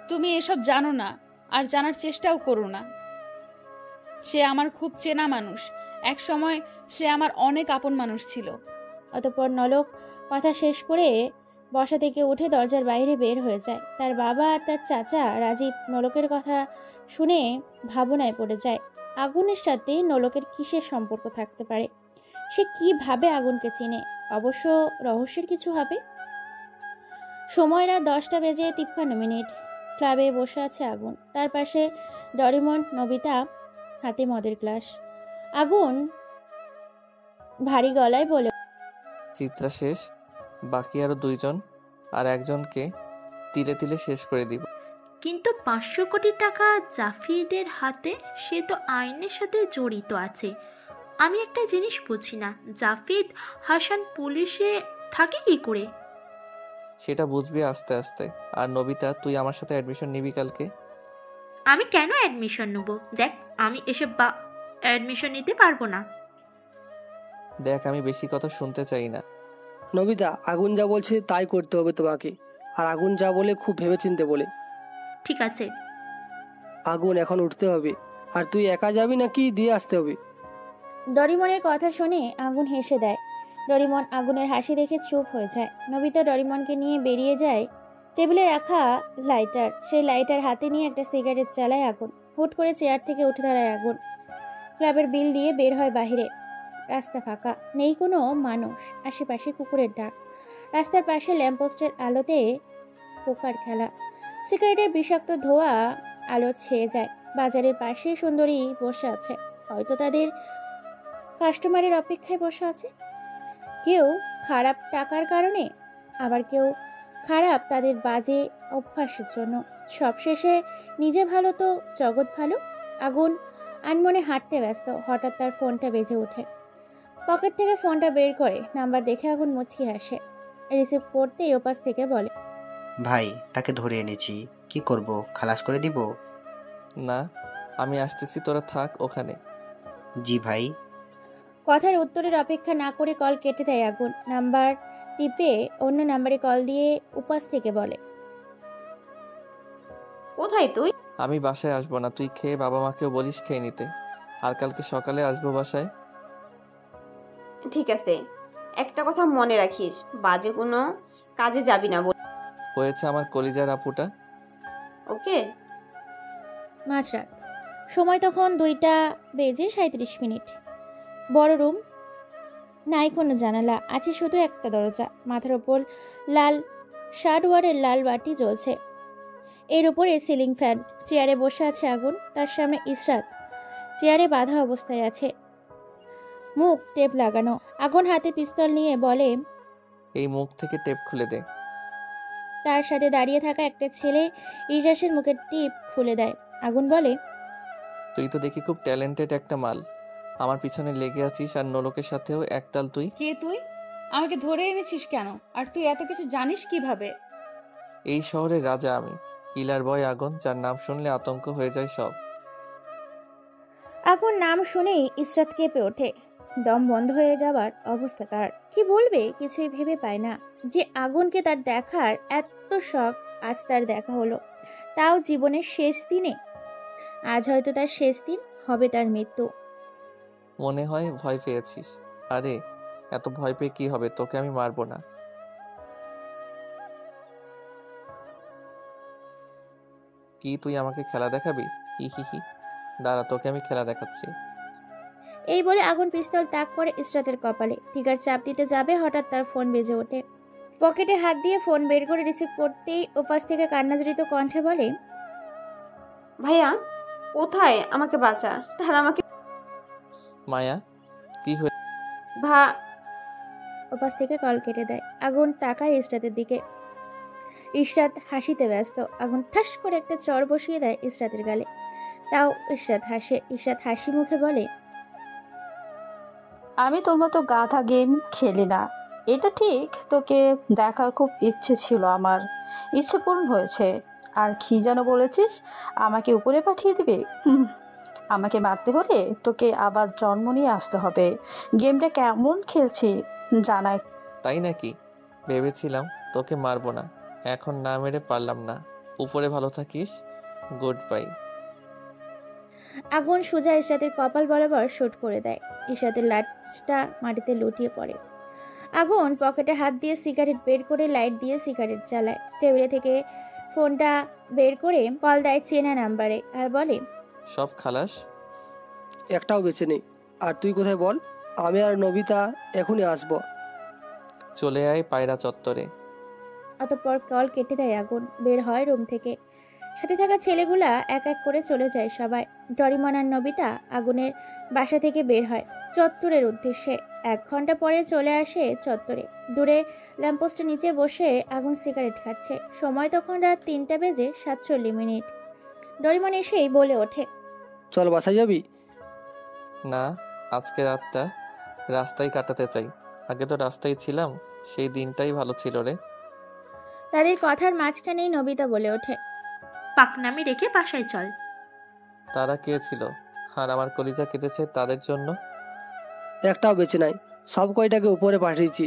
তুমি এসব জানো না, আর জানার চেষ্টাও করো না। সে আমার খুব চেনা মানুষ। এক সময় সে আমার অনেক আপন মানুষ ছিল। অতঃপর নলক কথা শেষ করে বসা থেকে উঠে দরজার বাইরে বের হয়ে যায়। তার বাবা আর তার চাচা রাজীব নলকের কথা শুনে ভাবনায় পড়ে যায়। আগুনের সাথে নলকের কিসের সম্পর্ক থাকতে পারে? সে কিভাবে আগুনকে চিনে? অবশ্য রহস্যের কিছু হবে। সময় রাত 10:53। ক্লাবে বসে আছে আগুন। তার পাশে ডরিমন, নবিতা, হাতে মদের গ্লাস। আগুন ভারী গলায় বলে, চিত্রা শেষ, বাকি আরো 2 জন, আর একজনকে তিলে তিলে শেষ করে দিব। কিন্তু 500 কোটি টাকা জাফিদের হাতে, সে তো আইনের সাথে জড়িত আছে। আমি একটা জিনিস বুঝি না, জাফিদ হাসান পুলিশে থাকে কি করে? সেটা বুঝবি আস্তে আস্তে। আর নবিতা, তুই আমার সাথে অ্যাডমিশন নিবি কালকে। আমি কেন অ্যাডমিশন নেব? দেখ, আমি এসব অ্যাডমিশন নিতে পারবো না। দেখ, আমি বেশি কথা শুনতে চাই না। নবিতা, আগুন যা বলছে তাই করতে হবে তোমাকে। আর আগুন যা বলে খুব ভেবেচিন্তে বলে। ঠিক আছে। আগুন, এখন উঠতে হবে। আর তুই একা যাবি নাকি দিয়ে আসতে হবে? ডরিমনের কথা শুনে আগুন হেসে দেয়। ডরিমন আগুনের হাসি দেখে চুপ হয়ে যায়। নবিতা ডরিমনকে নিয়ে বেরিয়ে যায়। টেবিলে রাখা লাইটার, সেই লাইটার হাতে নিয়ে একটা সিগারেট জ্বালায় আগুন। হুট করে চেয়ার থেকে উঠে দাঁড়ায় আগুন। ক্লাবের বিল দিয়ে বের হয় বাহিরে। রাস্তা ফাঁকা, নেই কোনো মানুষ। আশেপাশে কুকুরের ডাক। রাস্তার পাশে ল্যাম্পপোস্টের আলোতে পোকার খেলা। সিগারেটের বিষাক্ত ধোঁয়া আলো ছেয়ে যায়। বাজারের পাশে সুন্দরী বসে আছে, হয়তো তাদের কাস্টমারের অপেক্ষায় বসে আছে। কেউ খারাপ টাকার কারণে, আবার কেউ খারাপ তাদের বাজে অভ্যাসের জন্য। সবশেষে নিজে ভালো তো জগৎ ভালো। আগুন আনমনে হাঁটতে ব্যস্ত। হঠাৎ তার ফোনটা বেজে ওঠে। পকেট থেকে ফোনটা বের করে নাম্বার দেখে আগুন মুচকি হাসে। রিসিভ করতেই ওপাশ থেকে বলে, ভাই, তাকে ধরে এনেছি। কি করব, খালাস করে দিব? না, আমি আসতেছি, তোরা থাক ওখানে। জি ভাই। কথার উত্তরের অপেক্ষা না করে কল কেটে দেয় আগুন। নাম্বার টিপে অন্য নাম্বারে কল দিয়ে উপাস থেকে বলে, কোথায় তুই? আমি বাসায় আসবো না, তুই খেয়ে বাবা মাকেও বলিস খেয়ে নিতে। আর কালকে সকালে আসবো বাসায়। ঠিক আছে, একটা কথা মনে রাখিস, বাজে কোনো কাজে যাবি না। হয়েছে আমার কলিজার আপুটা। ওকে। মাঝরাত, সময় তখন 2:37। বড় রুম, নাই কোনো জানালা, আছে শুধু একটা দরজা। মাথার ওপর লাল শার্টওয়ারের লাল বাটি জ্বলছে, এর উপরে সিলিং ফ্যান। চেয়ারে বসে আছে আগুন, তার সামনে ইসরাত চেয়ারে বাঁধা অবস্থায় আছে, মুখ টেপ লাগানো। আগুন হাতে পিস্তল নিয়ে বলে, এই মুখ থেকে টেপ খুলে দে। তার সাথে দাঁড়িয়ে থাকা একটা ছেলে ইজাসের মুখের টিপ খুলে দেয়। আগুন বলে, তুই তো দেখি খুব ট্যালেন্টেড একটা মাল, আমার পিছনে লেগে আছিস আর নোলকের সাথেও একতাল তুই। কে তুই? আমাকে ধরে এনেছিস কেন? আর তুই এত কিছু জানিস কিভাবে? এই শহরের রাজা আমি, কিলার বয় আগুন, যার নাম শুনলে আতঙ্ক হয়ে যায় সব। আগুন নাম শুনেই ইসরাত কেঁপে ওঠে, দম বন্ধ হয়ে যাবার অবস্থা তার। কি বলবে কিছুই ভেবে পায় না। যে আগুনকে তার দেখার এত শখ, আজ তার দেখা হলো, তাও জীবনের শেষ দিনে। আজ হয়তো তার শেষ দিন, হবে তার মৃত্যু। মনে হয় ভয় পেয়েছিস। আরে এত ভয় পেয়ে কি হবে, তোকে আমি মারবো না। কি তুই আমাকে খেলা দেখাবি? হি হি হি, দাঁড়া, তোকে আমি খেলা দেখাচ্ছি। এই বলে আগুন পিস্তল তাক করে ইসরাতের কপালে। টিকার চাপ দিতে যাবে, হঠাৎ তার ফোন বেজে ওঠে। পকেটে হাত দিয়ে ফোন বের করে রিসিভ করতেই ওপাশ থেকে কান্নাজড়িত কণ্ঠে বলে, ভাইয়া কোথায়? আমাকে বাঁচা। তার আমাকে মায়া, কি হয়ে? ভা ওপাশ থেকে কল কেটে দেয়। আগুন তাকায় ইসরাতের দিকে। ইসরাত হাসিতে ব্যস্ত। আগুন ঠাস করে একটা চর বসিয়ে দেয় ইসরাতের গালে। তাও ইসরাত হাসে। ইসরাত হাসি মুখে বলে, আমি তোর মতো গাধা গেম খেলি না, এটা ঠিক। তোকে দেখার খুব ইচ্ছে ছিল আমার, ইচ্ছে পূরণ হয়েছে। আর কি যেন বলেছিস, আমাকে উপরে পাঠিয়ে দিবে? আমাকে মারতে হলে তোকে আবার জন্ম নিয়ে আসতে হবে। গেমটা কেমন খেলছি জানাই। তাই নাকি? ভেবেছিলাম তোকে মারবো না, এখন না মেরে পারলাম না। উপরে ভালো থাকিস, গুড বাই। আগুন সোজা ইশরাতের কপাল বরাবর শুট করে দেয়। ইশরাতের লাশটা মাটিতে লুটিয়ে পড়ে। আগুন পকেটে হাত দিয়ে সিগারেট বের করে লাইট দিয়ে সিগারেট জ্বালায়। টেবিলে থেকে ফোনটা বের করে কল দেয় চেনা নাম্বারে আর বলে, সব খালাস? একটাও বেঁচে নেই। আর তুই কোথায় বল? আমি আর নবিতা এখনই আসবো। চলে আয় পায়রা চত্বরে। অতঃপর কল কেটে দেয় আগুন। বের হয় রুম থেকে। সাথে থাকা ছেলেগুলা এক এক করে চলে যায় সবাই। ডরিমন আর নবিতা আগুনের বাসা থেকে বের হয় চত্বরের উদ্দেশ্যে। 1 ঘন্টা পরে চলে আসে চত্বরে। দূরে ল্যাম্পপোস্টের নিচে বসে আগুন সিগারেট খাচ্ছে। সময় তখন রাত 3:47। ডরিমন এসেই বলে ওঠে, চল বাসায় যাবি? না, আজকে রাতটা রাস্তায় কাটাতে চাই। আগে তো রাস্তায় ছিলাম, সেই দিনটাই ভালো ছিল রে। তাদের কথার মাঝখানেই নবিতা বলে ওঠে, পাকনামি রেখে বাসায় চল। তারা কে ছিল? আর আমার কলিজা কেঁদেছে তাদের জন্য। একটাও বেঁচে নাই, সব কয়টাকে উপরে পাঠিয়েছি।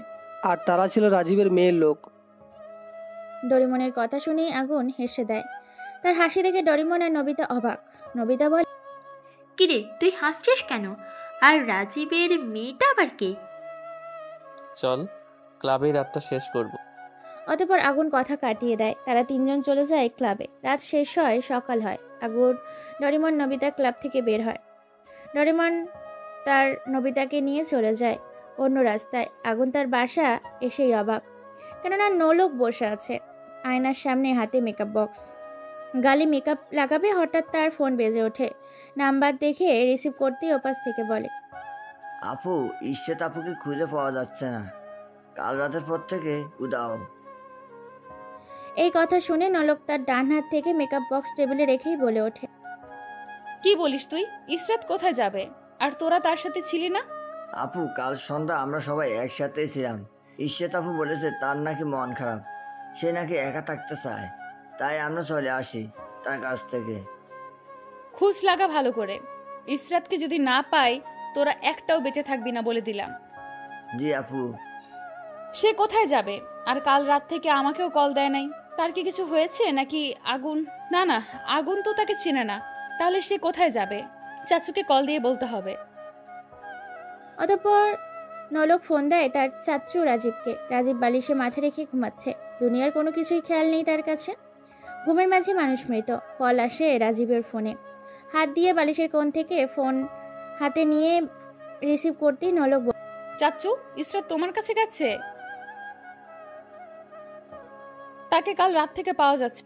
আর তারা ছিল রাজীবের মেয়ের লোক। ডরিমনের কথা শুনেই আগুন হেসে দেয়। তার হাসি দেখে ডরিমন আর নবিতা অবাক। নবিতা বলে, কিরে তুই হাসছিস কেন? আর রাজীবের মেয়েটা আবার কে? চল ক্লাবে রাতটা শেষ করব। অতঃপর আগুন কথা কাটিয়ে দেয়। তারা 3 জন চলে যায় ক্লাবে। রাত শেষ হয়, সকাল হয়। আগুন, ডরিমন, নবিতা ক্লাব থেকে বের হয়। ডরিমন তার নবিতাকে নিয়ে চলে যায় অন্য রাস্তায়। আগুন তার বাসা এসেই অবাক, কেননা নোলক বসে আছে আয়নার সামনে, হাতে মেকআপ বক্স। গালে মেকআপ লাগাবে, হঠাৎ তার ফোন বেজে ওঠে। নাম্বার দেখে রিসিভ করতেই ওপাশ থেকে বলে, আপু, ইশরাত আপুকে খুঁজে পাওয়া যাচ্ছে না, কাল রাতের পর থেকে উদাও। এই কথা শুনে নলক তার ডান হাত থেকে মেকআপ বক্স টেবিলে রেখেই বলে ওঠে, কি বলিস তুই? ইসরাত কোথায় যাবে? আর তোরা তার সাথে ছিলি না? আপু, কাল সন্ধ্যা আমরা সবাই একসাথেই ছিলাম। ইশরাত আপু বলেছে তার নাকি মন খারাপ, সে নাকি একা থাকতে চায়, তাই আমরা চলে আসি তার কাছ থেকে। খোঁজ লাগা ভালো করে। ইসরাতকে যদি না পাই তোরা একটাও বেঁচে থাকবি না বলে দিলাম। জি আপু। সে কোথায় যাবে? আর কাল রাত থেকে আমাকেও কল দেয় নাই। তার কি কিছু হয়েছে নাকি আগুন? না না, আগুন তো তাকে চেনে না, তাহলে সে কোথায় যাবে? চাচুকে কল দিয়ে বলতে হবে। অতঃপর নলক ফোন দেয় তার চাচু রাজীবকে। রাজীব বালিশে মাথা রেখে ঘুমাচ্ছে। দুনিয়ার কোনো কিছুই খেয়াল নেই তার কাছে। ঘুমের মাঝে মানুষ মৃত। কল আসে রাজীবের ফোনে। হাত দিয়ে বালিশের কোণ থেকে ফোন হাতে নিয়ে রিসিভ করতেই নলক চাচু, ইসরাত তোমার কাছে গেছে? তাকে কাল রাত থেকে পাওয়া যাচ্ছে।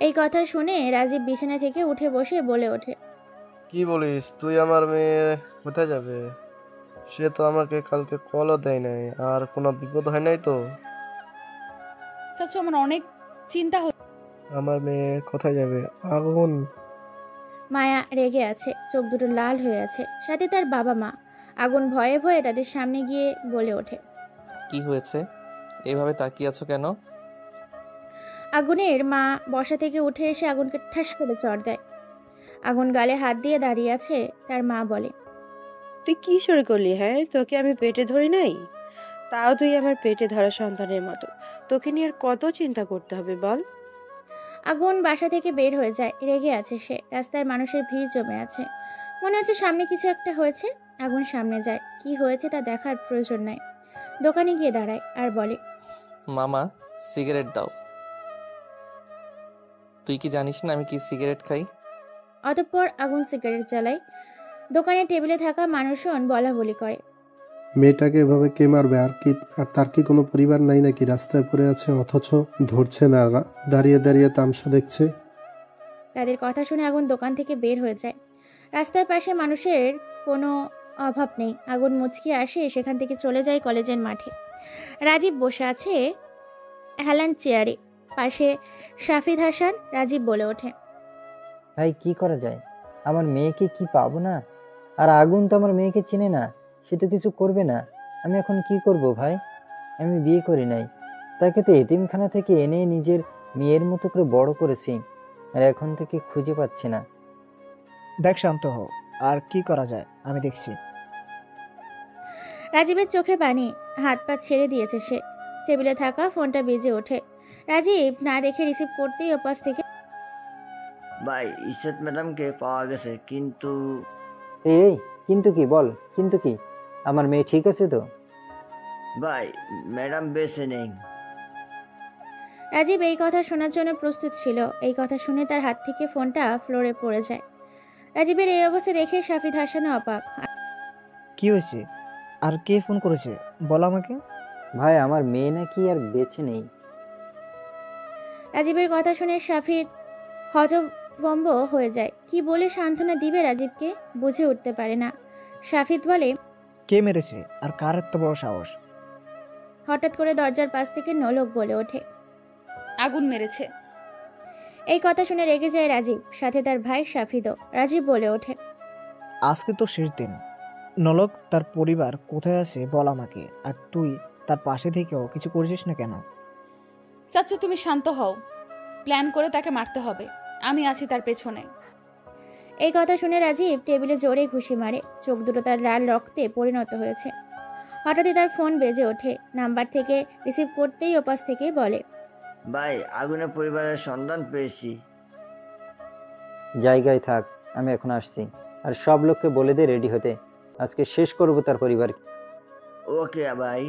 এই কথা শুনে রাজীব বিছানা থেকে উঠে বসে বলে ওঠে, কি বলিস তুই? আমার মেয়ে কোথায় যাবে? সে তো আমাকে কালকে কলও দেয় নাই। আর কোনো বিপদ হয় নাই তো? চাচু, আমার অনেক চিন্তা হচ্ছে। আমার মেয়ে কোথায় যাবে? আগুন। মায়া রেগে আছে, চোখ দুটো লাল হয়ে আছে, সাথে তার বাবা মা। আগুন ভয়ে ভয়ে তাদের সামনে গিয়ে বলে ওঠে, কি হয়েছে? এভাবে তাকিয়ে আছো কেন? আগুনের মা বসা থেকে উঠে এসে আগুনকে ঠাস করে চড় দেয়। আগুন গালে হাত দিয়ে দাঁড়িয়ে আছে। তার মা বলে, তুই কি শুরু করলি? হ্যাঁ, তোকে আমি পেটে ধরি নাই? তাও তুই আমার পেটে ধরা সন্তানের মতো। তোকে নিয়ে আর কত চিন্তা করতে হবে বল? আগুন বাসা থেকে বের হয়ে যায়। রেগে আছে সে। রাস্তায় মানুষের ভিড় জমে আছে। মনে হচ্ছে সামনে কিছু একটা হয়েছে। আগুন সামনে যায়। কি হয়েছে তা দেখার প্রয়োজন নাই। দোকানে গিয়ে দাঁড়ায় আর বলে, মামা, সিগারেট দাও। তুই কি জানিস না আমি কি সিগারেট খাই? অতঃপর আগুন সিগারেট জ্বালায়। দোকানের টেবিলে থাকা মানুষজন বলা বলি করে, মেয়েটাকে এভাবে কে মারবে? আর তার কি কোনো পরিবার নাই নাকি? রাস্তায় পড়ে আছে অথচ ধরছে না, দাঁড়িয়ে দাঁড়িয়ে তামসা দেখছে। তাদের কথা শুনে আগুন দোকান থেকে বের হয়ে যায়। রাস্তার পাশে মানুষের কোনো অভাব নেই। আগুন মুচকি আসে, সেখান থেকে চলে যায় কলেজের মাঠে। রাজীব বসে আছে হেলান চেয়ারে, পাশে শাফিদ হাসান। রাজীব বলে ওঠে, ভাই কি করা যায়? আমার মেয়েকে কি পাবো না? আর আগুন তো আমার মেয়েকে চেনে না, সে তো কিছু করবে না। আমি এখন কি করব ভাই? আমি বিয়ে করি নাই, তাকে তো এতিমখানা থেকে এনে নিজের মেয়ের মতো করে বড় করেছি, আর এখন থেকে খুঁজে পাচ্ছি না। দেখ, শান্ত হো, আর কি করা যায় আমি দেখছি। রাজীবের চোখে পানি। হাত পা ছেড়ে দিয়েছে সে। টেবিলে থাকা ফোনটা বেজে ওঠে। রাজীব না দেখে রিসিভ করতেই ওপাশ থেকে, ভাই, ইসরাত ম্যাডামকে পাওয়া গেছে, কিন্তু এই কিন্তু কি? বল কিন্তু কি? আমার মেয়ে ঠিক আছে তো? ভাই, ম্যাডাম বেঁচে নেই। রাজীব এই কথা শোনার জন্য প্রস্তুত ছিল। এই কথা শুনে তার হাত থেকে ফোনটা ফ্লোরে পড়ে যায়। রাজীবের এই অবস্থা দেখে শাফিদ হাসানও অবাক। কি হয়েছে? আর কে ফোন করেছে বল আমাকে। ভাই, আমার মেয়ে নাকি আর বেঁচে নেই। রাজীবের কথা শুনে শাফিদ হতভম্ব হয়ে যায়। কি বলে সান্ত্বনা দিবে রাজীবকে বুঝে উঠতে পারে না। শাফিদ বলে, কে মেরেছে আর কার এত বড় সাহস? হঠাৎ করে দরজার পাশ থেকে নলক বলে ওঠে, আগুন মেরেছে। এই কথা শুনে রেগে যায় রাজীব, সাথে তার ভাই শাফিদও। রাজীব বলে ওঠে, আজকে তো শেষ দিন। নলক তার পরিবার কোথায় আছে বল আমাকে। আর তুই তার পাশে থেকেও কিছু করছিস না কেন? চাচু, তুমি শান্ত হও। প্ল্যান করে তাকে মারতে হবে। আমি আছি তার পেছনে। এই কথা শুনে রাজীব টেবিলে জোরে ঘুষি মারে। চোখ দুটো তার লাল রক্তে পরিণত হয়েছে। হঠাৎই তার ফোন বেজে ওঠে। নাম্বার থেকে রিসিভ করতেই ওপাশ থেকে বলে, ভাই, আগুনের পরিবারের সন্ধান পেয়েছি। জায়গায় থাক, আমি এখন আসছি। আর সব লোককে বলে দে রেডি হতে, আজকে শেষ করবো তার পরিবার। ওকে ভাই।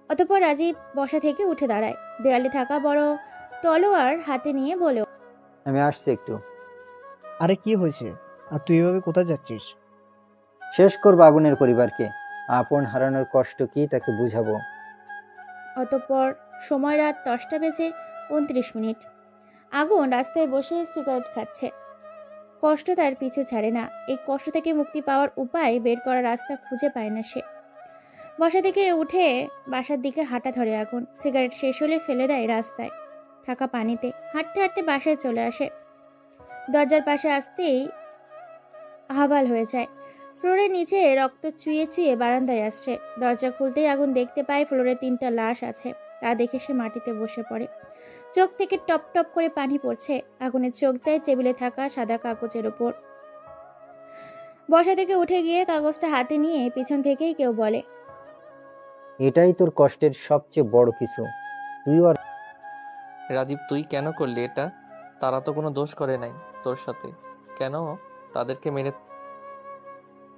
অতঃপর রাজীব বসা থেকে উঠে দাঁড়ায়। দেয়ালে থাকা বড় তলোয়ার হাতে নিয়ে বলে, আমি আসছি একটু। আরে কি হয়েছে? আর তুই এভাবে কোথায় যাচ্ছিস? শেষ করবো আগুনের পরিবারকে। আপন হারানোর কষ্ট কি তাকে বুঝাবো। অতঃপর সময় রাত 10:29। আগুন রাস্তায় বসে সিগারেট খাচ্ছে। কষ্ট তার পিছু ছাড়ে না। এই কষ্ট থেকে মুক্তি পাওয়ার উপায় বের করার রাস্তা খুঁজে পায় না সে। বসা থেকে উঠে বাসার দিকে হাঁটা ধরে আগুন। সিগারেট শেষ হলে ফেলে দেয় রাস্তায় থাকা পানিতে। হাঁটতে হাঁটতে বাসায় চলে আসে। দরজার পাশে আসতেই হাবাল হয়ে যায়। ফ্লোরের নিচে রক্ত চুইয়ে চুইয়ে বারান্দায় আসছে। দরজা খুলতেই আগুন দেখতে পায় ফ্লোরে 3টা লাশ আছে। তা দেখে সে মাটিতে বসে পড়ে। চোখ থেকে টপ টপ করে পানি পড়ছে। আগুনের চোখ যায় টেবিলে থাকা সাদা কাগজের ওপর। বসা থেকে উঠে গিয়ে কাগজটা হাতে নিয়ে পিছন থেকেই কেউ বলে, এটাই তোর কষ্টের সবচেয়ে বড় কিছু। তুইও আর রাজীব, তুই কেন করলি এটা? তারা তো কোনো দোষ করে নাই তোর সাথে, কেন তাদেরকে মেরে?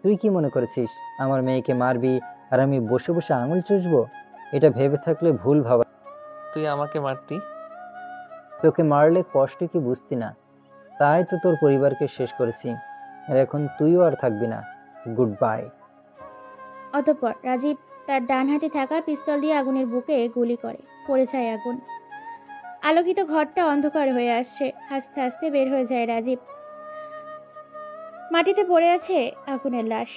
তুই কি মনে করেছিস আমার মেয়েকে মারবি আর আমি বসে বসে আঙুল চুষবো? এটা ভেবে থাকলে ভুল ভাবা। তুই আমাকে মারতি? তোকে মারলে কষ্ট কি বুঝতি না? তাই তো তোর পরিবারকে শেষ করেছি। আর এখন তুইও আর থাকবি না। Good bye. অতঃপর রাজীব তার ডান হাতে থাকা পিস্তল দিয়ে আগুনের বুকে গুলি করে। পড়ে যায় আগুন। আলোকিত ঘরটা অন্ধকার হয়ে আসছে। হাসতে হাসতে বের হয়ে যায় রাজীব। মাটিতে পড়ে আছে আগুনের লাশ।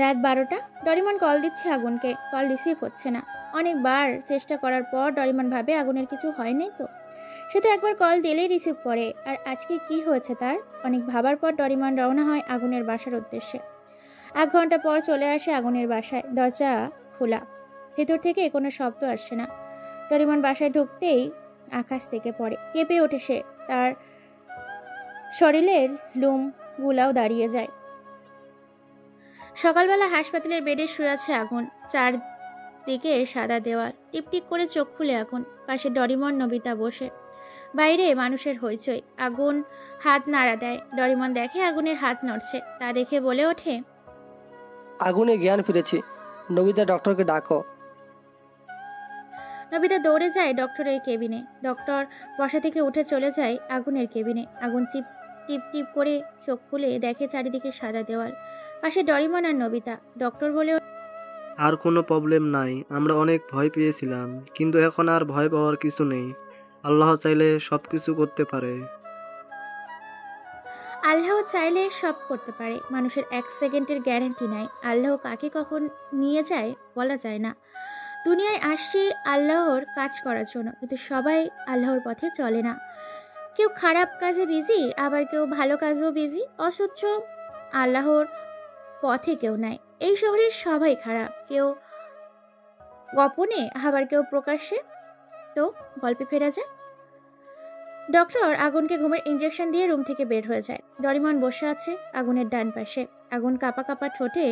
রাত 12টা। ডরিমন কল দিচ্ছে আগুনকে, কল রিসিভ হচ্ছে না। অনেকবার চেষ্টা করার পর ডরিমন ভাবে আগুনের কিছু হয় নাই তো। সে তো একবার কল দিলেই রিসিভ করে, আর আজকে কি হয়েছে তার? অনেক ভাবার পর ডরিমন রওনা হয় আগুনের বাসার উদ্দেশ্যে। 1 ঘন্টা পর চলে আসে আগুনের বাসায়। দরজা খোলা, ভেতর থেকে কোনো শব্দ আসছে না। ডরিমন বাসায় ঢুকতেই আকাশ থেকে পড়ে, কেঁপে ওঠে সে। তার শরীরের লোম গুলাও দাঁড়িয়ে যায়। সকালবেলা হাসপাতালের বেডে শুয়ে আছে আগুন। চারদিকে সাদা দেওয়াল। টিপটিপ করে চোখ খুলে আগুন। পাশে ডরিমন, নবিতা বসে। বাইরে মানুষের হইচই। আগুন হাত নাড়া দেয়। ডরিমন দেখে আগুনের হাত নড়ছে। তা দেখে বলে ওঠে, আগুনে জ্ঞান ফিরেছে। নবিতা, ডক্টরকে ডাকো। নবিতা দৌড়ে যায় ডক্টরের কেবিনে। ডক্টর বসা থেকে উঠে চলে যায় আগুনের কেবিনে। আগুন টিপ টিপ করে চোখ খুলে দেখে চারিদিকে সাদা দেওয়াল। পাশে ডরিমন আর নবিতা। ডক্টর বলে, আর কোনো প্রবলেম নাই। আমরা অনেক ভয় পেয়েছিলাম, কিন্তু এখন আর ভয় পাওয়ার কিছু নেই। আল্লাহ চাইলে সব কিছু করতে পারে। আল্লাহ চাইলে সব করতে পারে। মানুষের 1 সেকেন্ডের গ্যারান্টি নাই। আল্লাহ কাকে কখন নিয়ে যায় বলা যায় না। দুনিয়ায় আসছি আল্লাহর কাজ করার জন্য, কিন্তু সবাই আল্লাহর পথে চলে না। কেউ খারাপ কাজে বিজি, আবার কেউ ভালো কাজেও বিজি। অথচ আল্লাহর পথে কেউ নাই। এই শহরের সবাই খারাপ, কেউ গোপনে আবার কেউ প্রকাশ্যে। তো গল্পে ফেরা যায়। ডক্টর আগুনকে ঘুমের ইঞ্জেকশন দিয়ে রুম থেকে বের হয়ে যায়। ডরিমন বসে আছে আগুনের ডান পাশে। আগুন কাঁপা কাঁপা ঠোঁটে,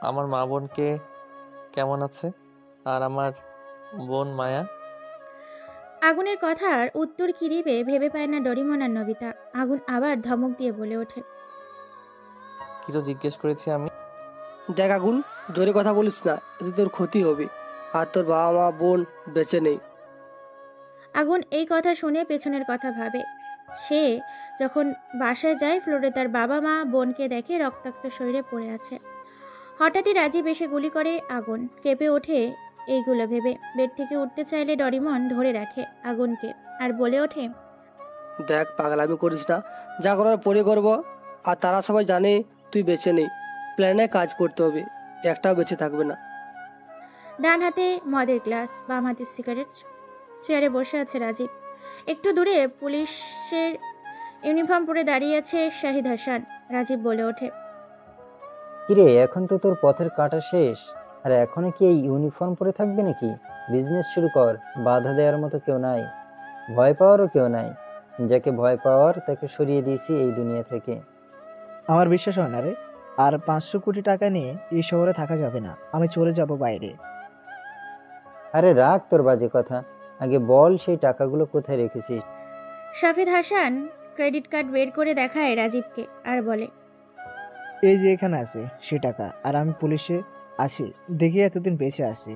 আমার মা বোনকে কেমন আছে? আর আমার বোন মায়া? আগুনের কথার উত্তর কি দিবে ভেবে পায় না ডরিমন আর নবিতা। আগুন আবার ধমক দিয়ে বলে ওঠে, কিছু জিজ্ঞেস করেছি আমি? দেখ আগুন, জোরে কথা বলিস না, এতে তোর ক্ষতি হবে। আর তোর বাবা মা বোন বেঁচে নেই। আগুন এই কথা শুনে পেছনের কথা ভাবে। সে যখন বাসায় যায় ফ্লোরে তার বাবা মা বোনকে দেখে রক্তাক্ত শরীরে পড়ে আছে। হঠাৎই রাজীব এসে গুলি করে। আগুন কেঁপে ওঠে এইগুলো ভেবে। বেড থেকে উঠতে চাইলে ডরিমন ধরে রাখে আগুনকে আর বলে ওঠে, দেখ পাগলামি করিস না, যা করার পরে করবো। আর তারা সবাই জানে তুই বেঁচে নেই। প্ল্যানে কাজ করতে হবে, একটাও বেঁচে থাকবে না। ডান হাতে মদের গ্লাস, বাম হাতে সিগারেট। চেয়ারে বসে আছে রাজীব। একটু দূরে পুলিশের ইউনিফর্ম পরে দাঁড়িয়ে আছে শাহিদ হাসান। রাজীব বলে ওঠে, কিরে, এখন তো তোর পথের কাটা শেষ, আর এখনো কি এই ইউনিফর্ম পরে থাকবে নাকি? বিজনেস শুরু কর, বাধা দেওয়ার মতো কেউ নাই, ভয় পাওয়ারও কেউ নাই। যাকে ভয় পাওয়ার তাকে সরিয়ে দিয়েছি এই দুনিয়া থেকে। আমার বিশ্বাস হয় না রে। আর 500 কোটি টাকা নিয়ে এই শহরে থাকা যাবে না। আমি চলে যাব বাইরে। আরে রাখ তোর বাজে কথা, আগে বল সেই টাকাগুলো কোথায় রেখেছিস? শাহিদ হাসান ক্রেডিট কার্ড বের করে দেখায় রাজীবকে আর বলে, এই যে এখানে আছে সে টাকা। আর আমি পুলিশে আছি দেখে এতদিন বেঁচে আছি।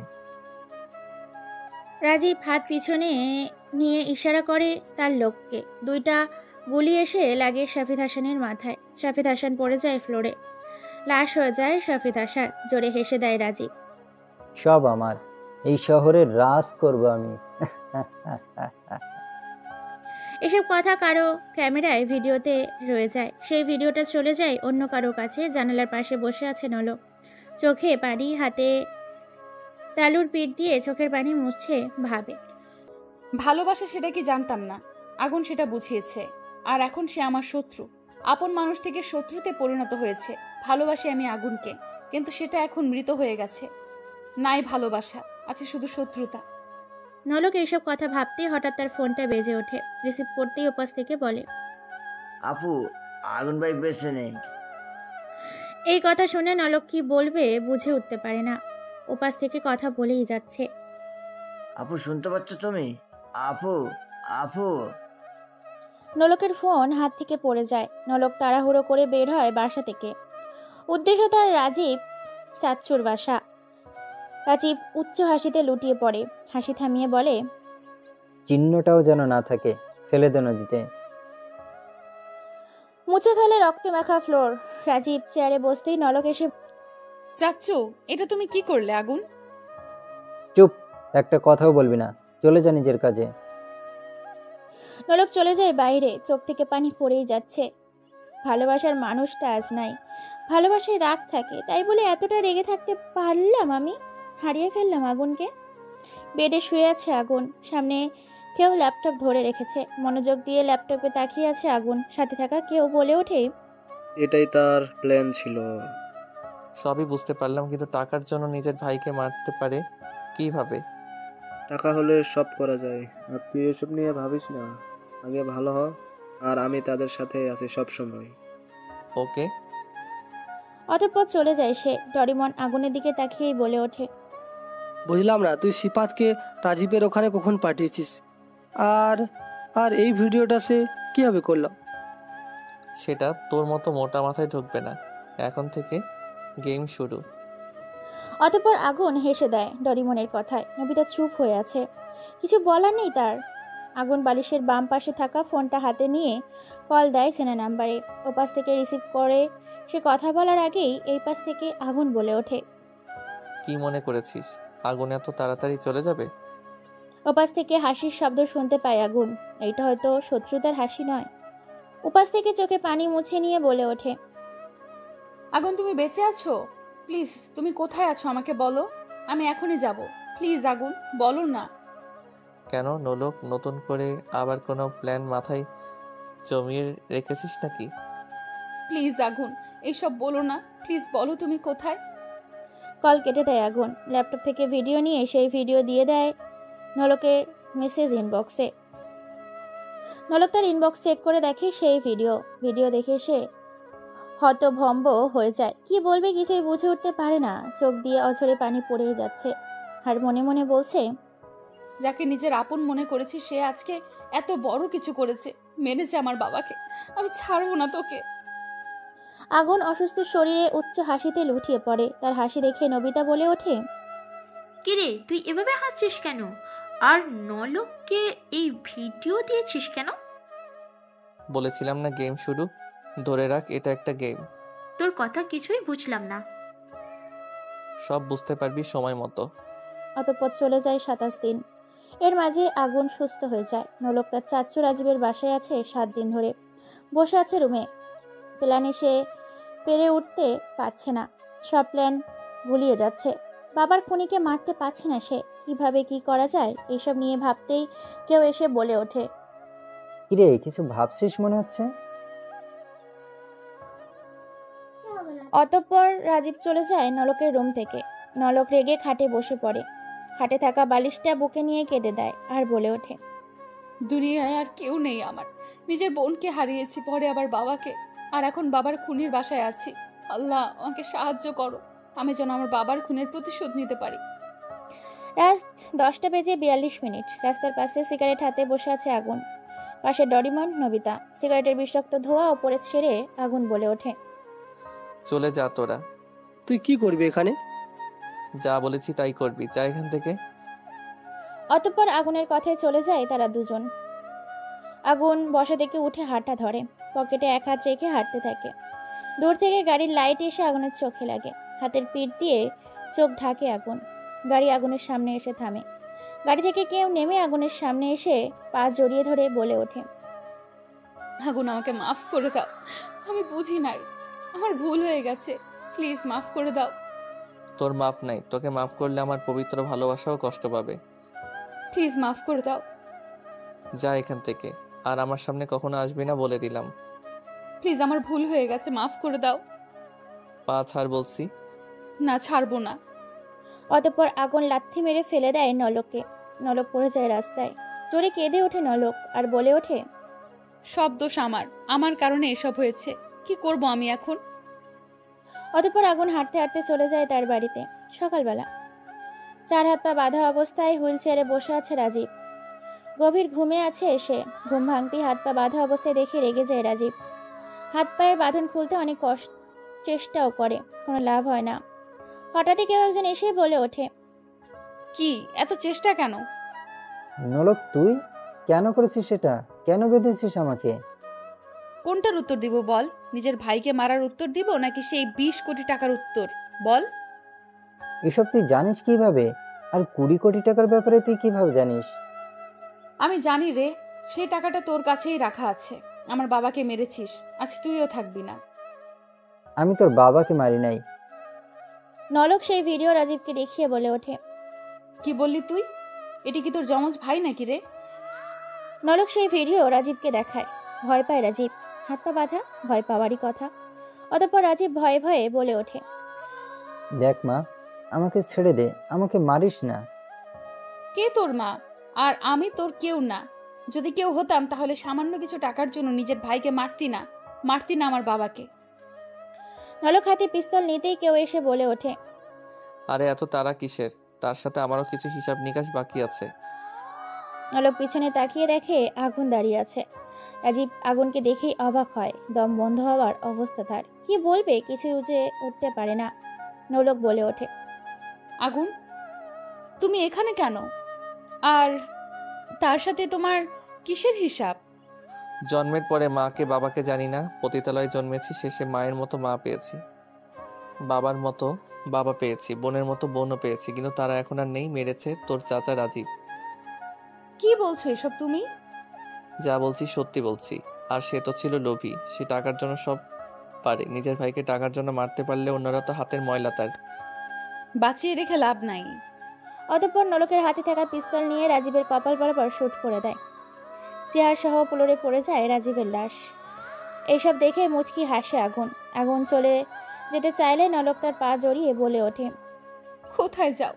রাজীব হাত পিছনে নিয়ে ইশারা করে তার লোককে। 2টা গুলি এসে লাগে শাহিদ হাসানের মাথায়। শাহিদ হাসান পড়ে যায় ফ্লোরে। লাশ হয়ে যায় শাহিদ হাসান। জোরে হেসে দেয় রাজীব। সব আমার, এই শহরের রাজ করব আমি। এসব কথা কারো ক্যামেরায় ভিডিওতে রয়ে যায়। সেই ভিডিওটা চলে যায় অন্য কারো কাছে। জানালার পাশে বসে আছে নলো, চোখে পানি, হাতে তালুর পিঠ দিয়ে চোখের পানি মুছছে। ভাবে, ভালোবাসা সেটা কি জানতাম না। আগুন সেটা বুঝিয়েছে। আর এখন সে আমার শত্রু। আপন মানুষ থেকে শত্রুতে পরিণত হয়েছে। ভালোবাসি আমি আগুনকে, কিন্তু সেটা এখন মৃত হয়ে গেছে। নাই ভালোবাসা, আছে শুধু শত্রুতা। নলক এইসব কথা ভাবতেই হঠাৎ তার ফোনটা বেজে ওঠে। রিসিভ করতেই ওপাশ থেকে বলে, আপু, আগুন ভাই বেঁচে নেই। এই কথা শুনে নলক কি বলবে বুঝে উঠতে পারে না। ওপাশ থেকে কথা বলেই যাচ্ছে। আপু শুনতে পাচ্ছ তুমি? আপু, আপু। নলকের ফোন হাত থেকে পড়ে যায়। নলক তাড়াহুড়ো করে বের হয় বাসা থেকে। উদ্দেশ্য তার রাজীব চাচ্চুর বাসা। রাজীব উচ্চ হাসিতে লুটিয়ে পড়ে, হাসি থামিয়ে বলে, চিহ্নটাও যেন না থাকে, ফেলে দে নদীতে। মুছে ফেলে রক্তে মাখা ফ্লোর। রাজীব চেয়ারে বসতেই নলক এসে, চাচ্চু, এটা তুমি কি করলে আগুন? চুপ, একটা কথাও বলবি না, চলে যা নিজের কাজে। নলক চলে যায় বাইরে, চোখ থেকে পানি পড়েই যাচ্ছে। ভালোবাসার মানুষটা আজ নাই। ভালোবাসায় রাগ থাকে, তাই বলে এতটা রেগে থাকতে পারলাম আমি? হারিয়ে ফেললাম আগুনকে। বেডে শুয়ে আছে আগুন, সামনে কেউ ল্যাপটপ ধরে রেখেছে। মনোযোগ দিয়ে ল্যাপটপে তাকিয়ে আছে আগুন। সাথে থাকা কেউ বলে ওঠে, এটাই তার প্ল্যান ছিল। সবই বুঝতে পারলাম, কিন্তু টাকার জন্য নিজের ভাইকে মারতে পারে কিভাবে? টাকা হলে সব করা যায়। আর তুই এসব নিয়ে ভাবিস না, আগে ভালো হ। আর আমি তাদের সাথে আছি সব সময়। ওকে। অতঃপর চলে যায় সে। ডরিমন আগুনের দিকে তাকিয়েই বলে ওঠে, বুঝলাম না, তুই সিফাতকে রাজীবের ওখানে কখন পাঠিয়েছিস? আর আর এই ভিডিওটা সে কিভাবে করলো? সেটা তোর মতো মোটা মাথায় ঢুকবে না। এখন থেকে গেম শুরু। অতঃপর আগুন হেসে দেয় ডরিমনের কথায়। নবিতা চুপ হয়ে আছে, কিছু বলার নেই তার। আগুন বালিশের বাম পাশে থাকা ফোনটা হাতে নিয়ে কল দেয় চেনা নাম্বারে। ওপাশ থেকে রিসিভ করে সে কথা বলার আগেই এই পাশ থেকে আগুন বলে ওঠে, কি মনে করেছিস আগুন এত তাড়াতাড়ি চলে যাবে? ওপাশ থেকে হাসির শব্দ শুনতে পায় আগুন। এইটা হয়তো শত্রুতার হাসি নয়। ওপাশ থেকে চোখে পানি মুছে নিয়ে বলে ওঠে, আগুন, তুমি বেঁচে আছো? প্লিজ, তুমি কোথায় আছো আমাকে বলো, আমি এখনই যাব। প্লিজ আগুন, বলো না। কেন নলক, নতুন করে আবার কোনো প্ল্যান মাথায় জমিয়ে রেখেছিস নাকি? প্লিজ আগুন, এইসব বলো না। প্লিজ বলো তুমি কোথায়। কল কেটে দেয় আগুন। ল্যাপটপ থেকে ভিডিও নিয়ে সেই ভিডিও দিয়ে দেয় নলকের মেসেজ ইনবক্সে। নলক তার ইনবক্স চেক করে দেখে সেই ভিডিও দেখে সে হতভম্ব হয়ে যায়। কি বলবে কিছুই বুঝে উঠতে পারে না। চোখ দিয়ে অঝরে পানি পড়েই যাচ্ছে। আর মনে মনে বলছে, যাকে নিজের আপন মনে করেছি সে আজকে এত বড় কিছু করেছে, মেরেছে আমার বাবাকে। আমি ছাড়বো না তোকে। আগুন অসুস্থ শরীরে উচ্চ হাসিতে লুটিয়ে পড়ে। তার হাসি দেখে নবিতা বলে ওঠে, কিরে, তুই এভাবে হাসছিস কেন? আর নলককে এই ভিডিও দিয়েছিস কেন? বলেছিলাম না গেম শুরু, ধরে রাখ এটা একটা গেম। তোর কথা কিছুই বুঝলাম না। সব বুঝতে পারবি সময় মতো। অতঃপর চলে যায় 27 দিন। এর মাঝে আগুন সুস্থ হয়ে যায়। নলক তার চাচ্চু রাজীবের বাসায় আছে 7 দিন ধরে। বসে আছে রুমে। প্ল্যানে সে পেরে উঠতে পারছে না। সব প্ল্যান ভুলিয়ে যাচ্ছে। বাবার খুনিকে মারতে পারছে না সে। কিভাবে কি করা যায় এসব নিয়ে ভাবতেই কেউ এসে বলে ওঠে, কিরে, কিছু ভাবছিস মনে হচ্ছে। অতঃপর রাজীব চলে যায় নলকের রুম থেকে। নলক রেগে খাটে বসে পড়ে। খাটে থাকা বালিশটা বুকে নিয়ে কেঁদে দেয় আর বলে ওঠে, দুনিয়ায় আর কেউ নেই আমার। নিজের বোনকে হারিয়েছি, পরে আবার বাবাকে, আর এখন বাবার খুনির বাসায় আছি। আল্লাহ, আমাকে সাহায্য করো, আমি যেন আমার বাবার খুনের প্রতিশোধ নিতে পারি। রাত 10:42। রাস্তার পাশে সিগারেট হাতে বসে আছে আগুন। পাশে ডরিমন, নবিতা। সিগারেটের বিষাক্ত ধোঁয়া ওপরে ছেড়ে আগুন বলে ওঠে, চলে যা তোরা। তুই কি করবি এখানে? যা বলেছি তাই করবি, যা এখান থেকে। অতঃপর আগুনের কথায় চলে যায় তারা দুজন। আগুন বসা থেকে উঠে হাঁটা ধরে। পকেটে এক হাত রেখে হাঁটতে থাকে। দূর থেকে গাড়ির লাইট এসে আগুনের চোখে লাগে। হাতের পিঠ দিয়ে চোখ ঢাকে আগুন। গাড়ি আগুনের সামনে এসে থামে। গাড়ি থেকে কেউ নেমে আগুনের সামনে এসে পা জড়িয়ে ধরে বলে ওঠে, আগুন, আমাকে মাফ করে দাও, আমি বুঝি নাই, আমার ভুল হয়ে গেছে, প্লিজ মাফ করে দাও। তোর মাপ নাই, তোকে মাফ করলে আমার পবিত্র ভালোবাসাও কষ্ট পাবে। প্লিজ মাফ করে দাও। যা এখান থেকে, আর আমার সামনে কখনো আসবি না বলে দিলাম। প্লিজ, আমার ভুল হয়ে গেছে, মাফ করে দাও। পা ছাড় বলছি। না, ছাড়বো না। অতঃপর আগুন লাথি মেরে ফেলে দেয় নলককে। নলক পড়ে যায় রাস্তায়। জোরে কেঁদে ওঠে নলক আর বলে ওঠে, সব দোষ আমার কারণে এসব হয়েছে। কি করব আমি এখন? অতঃপর আগুন হাঁটতে হাঁটতে চলে যায় তার বাড়িতে। সকালবেলা 4 হাত পা বাঁধা অবস্থায় হুইল চেয়ারে বসে আছে রাজীব। গভীর ঘুমে আছে এসে। ঘুম ভাঙতেই হাত পা বাঁধা অবস্থায় দেখে রেগে যায় রাজীব। হাত পায়ের বাঁধন খুলতে অনেক চেষ্টাও করে, কোনো লাভ হয় না। হঠাৎই কেউ একজন এসে বলে ওঠে, কি এত চেষ্টা কেন? নলক তুই কেন করেছিস সেটা? কেন বেঁধেছিস আমাকে? কোনটার উত্তর দিব বল? নিজের ভাইকে মারার উত্তর দিব নাকি সেই 20 কোটি টাকার উত্তর? বল। এসব তুই জানিস কিভাবে? আর 20 কোটি টাকার ব্যাপারে তুই কিভাবে জানিস? আমি জানি রে, সেই টাকাটা তোর কাছেই রাখা আছে। আমার বাবাকে মেরেছিস, আজ তুইও থাকবি না। আমি তোর বাবাকে মারি নাই। নলক সেই ভিডিও রাজীবকে দেখিয়ে বলে ওঠে, কি বললি তুই? এটি কি তোর যমজ ভাই নাকি রে? নলক সেই ভিডিও রাজীবকে দেখায়। ভয় পায় রাজীব। হাত পা বাঁধা, ভয় পাওয়ারই কথা। অতঃপর রাজীব ভয়ে ভয়ে বলে ওঠে, দেখ মা, আমাকে ছেড়ে দে, আমাকে মারিস না। কে তোর মা? আর আমি তোর কেউ না। যদি কেউ হতাম তাহলে সামান্য কিছু টাকার জন্য নিজের ভাইকে মারতি না আমার বাবাকে। নলক হাতে পিস্তল নিতেই কেউ এসে বলে ওঠে, আরে এত তারা কিসের? তার সাথে আমারও কিছু হিসাব নিকাশ বাকি আছে। নলক পিছনে তাকিয়ে দেখে আগুন দাঁড়িয়ে আছে। রাজীব আগুনকে দেখেই অবাক হয়। দম বন্ধ হওয়ার অবস্থা তার। কি বলবে কিছু উঠতে পারে না। নলক বলে ওঠে, আগুন, তুমি এখানে কেন? আর তার সাথে তোমার কিসের হিসাব? জন্মের পরে মাকে বাবাকে জানি না, পতিতালয়ে জন্মেছি, শেষে মায়ের মতো মা পেয়েছি, বাবার মতো বাবা পেয়েছি, বোনের মতো বোনও পেয়েছি, কিন্তু তারা এখন আর নেই। মেরেছে তোর চাচা রাজীব। কি বলছো এসব তুমি? যা বলছি সত্যি বলছি। আর সে তো ছিল লোভী, সে টাকার জন্য সব পারে। নিজের ভাইকে টাকার জন্য মারতে পারলে অন্যরা তো হাতের ময়লা তার। বাঁচিয়ে রেখে লাভ নাই। অতঃপর নলকের হাতে থাকা পিস্তল নিয়ে রাজীবের কপাল বরাবর শুট করে দেয়। চেয়ার সহ ফ্লোরে পড়ে যায় রাজীবের লাশ। এইসব দেখে মুচকি হাসে আগুন। আগুন চলে যেতে চাইলে নলক তার পা জড়িয়ে বলে ওঠে, কোথায় যাও?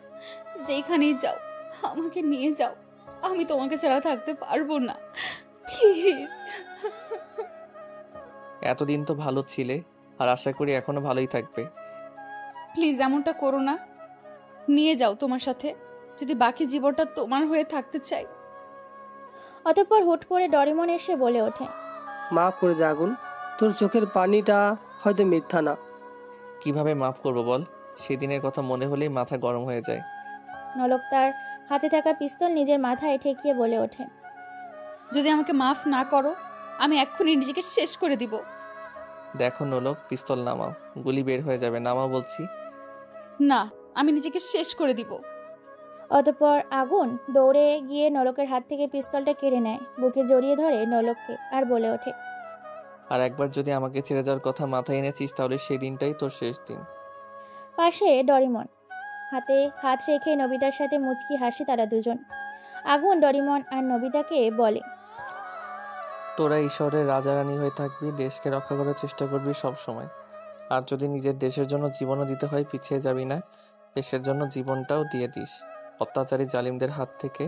যেখানেই যাও আমাকে নিয়ে যাও। আমি তোমাকে ছাড়া থাকতে পারবো না, প্লিজ। এতদিন তো ভালো ছিলে, আর আশা করি এখনো ভালোই থাকবে। প্লিজ এমনটা করো না। নিয়ে যাও তোমার সাথে, যদি বাকি জীবনটা তোমার হয়ে থাকতে চাই। অতঃপর হুট করে ডরিমন এসে বলে ওঠে, মাফ করে দে আগুন, তোর চোখের পানিটা হয়তো মিথ্যা না। কিভাবে মাফ করবো বল? সেদিনের কথা মনে হলেই মাথা গরম হয়ে যায়। নলক তার হাতে থাকা পিস্তল নিজের মাথায় ঠেকিয়ে বলে ওঠে, যদি আমাকে মাফ না করো আমি এক্ষুনি নিজেকে শেষ করে দিব। দেখো নলক, পিস্তল নামাও, গুলি বের হয়ে যাবে। নামাও বলছি। না, আমি নিজেকে শেষ করে দিব। অতঃপর আগুন দৌড়ে গিয়ে নলকের হাত থেকে পিস্তলটা কেড়ে নেয়, বুকে জড়িয়ে ধরে নলককে আর বলে ওঠে, আর একবার যদি আমাকে ছেড়ে যাওয়ার কথা মাথায় এনেছিস তাহলে সেই দিনটাই তোর শেষ দিন। পাশে ডরিমন হাতে হাত রেখে নবিতার সাথে মুচকি হাসি তারা দুজন। আগুন ডরিমন আর নবিতাকে বলে, তোরা এই শহরের রাজা রানী হয়ে থাকবি, দেশকে রক্ষা করার চেষ্টা করবি সব সময়। আর যদি নিজের দেশের জন্য জীবনও দিতে হয় পিছিয়ে যাবি না, দেশের জন্য জীবনটাও দিয়ে দিস। অত্যাচারী জালিমদের হাত থেকে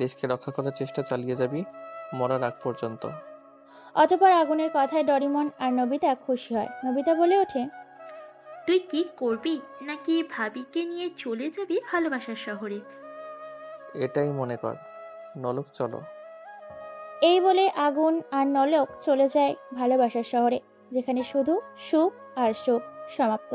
দেশকে রক্ষা করার চেষ্টা চালিয়ে যাবি মরার আগ পর্যন্ত। অতঃপর আগুনের কথায় ডরিমন আর নবিতা খুশি হয়। নবিতা বলে ওঠে, তুই কি করবি? নাকি ভাবিকে নিয়ে চলে যাবি ভালোবাসার শহরে? এটাই মনে কর। নলক চলো। এই বলে আগুন আর নলক চলে যায় ভালোবাসার শহরে, যেখানে শুধু সুখ আর সুখ। সমাপ্ত।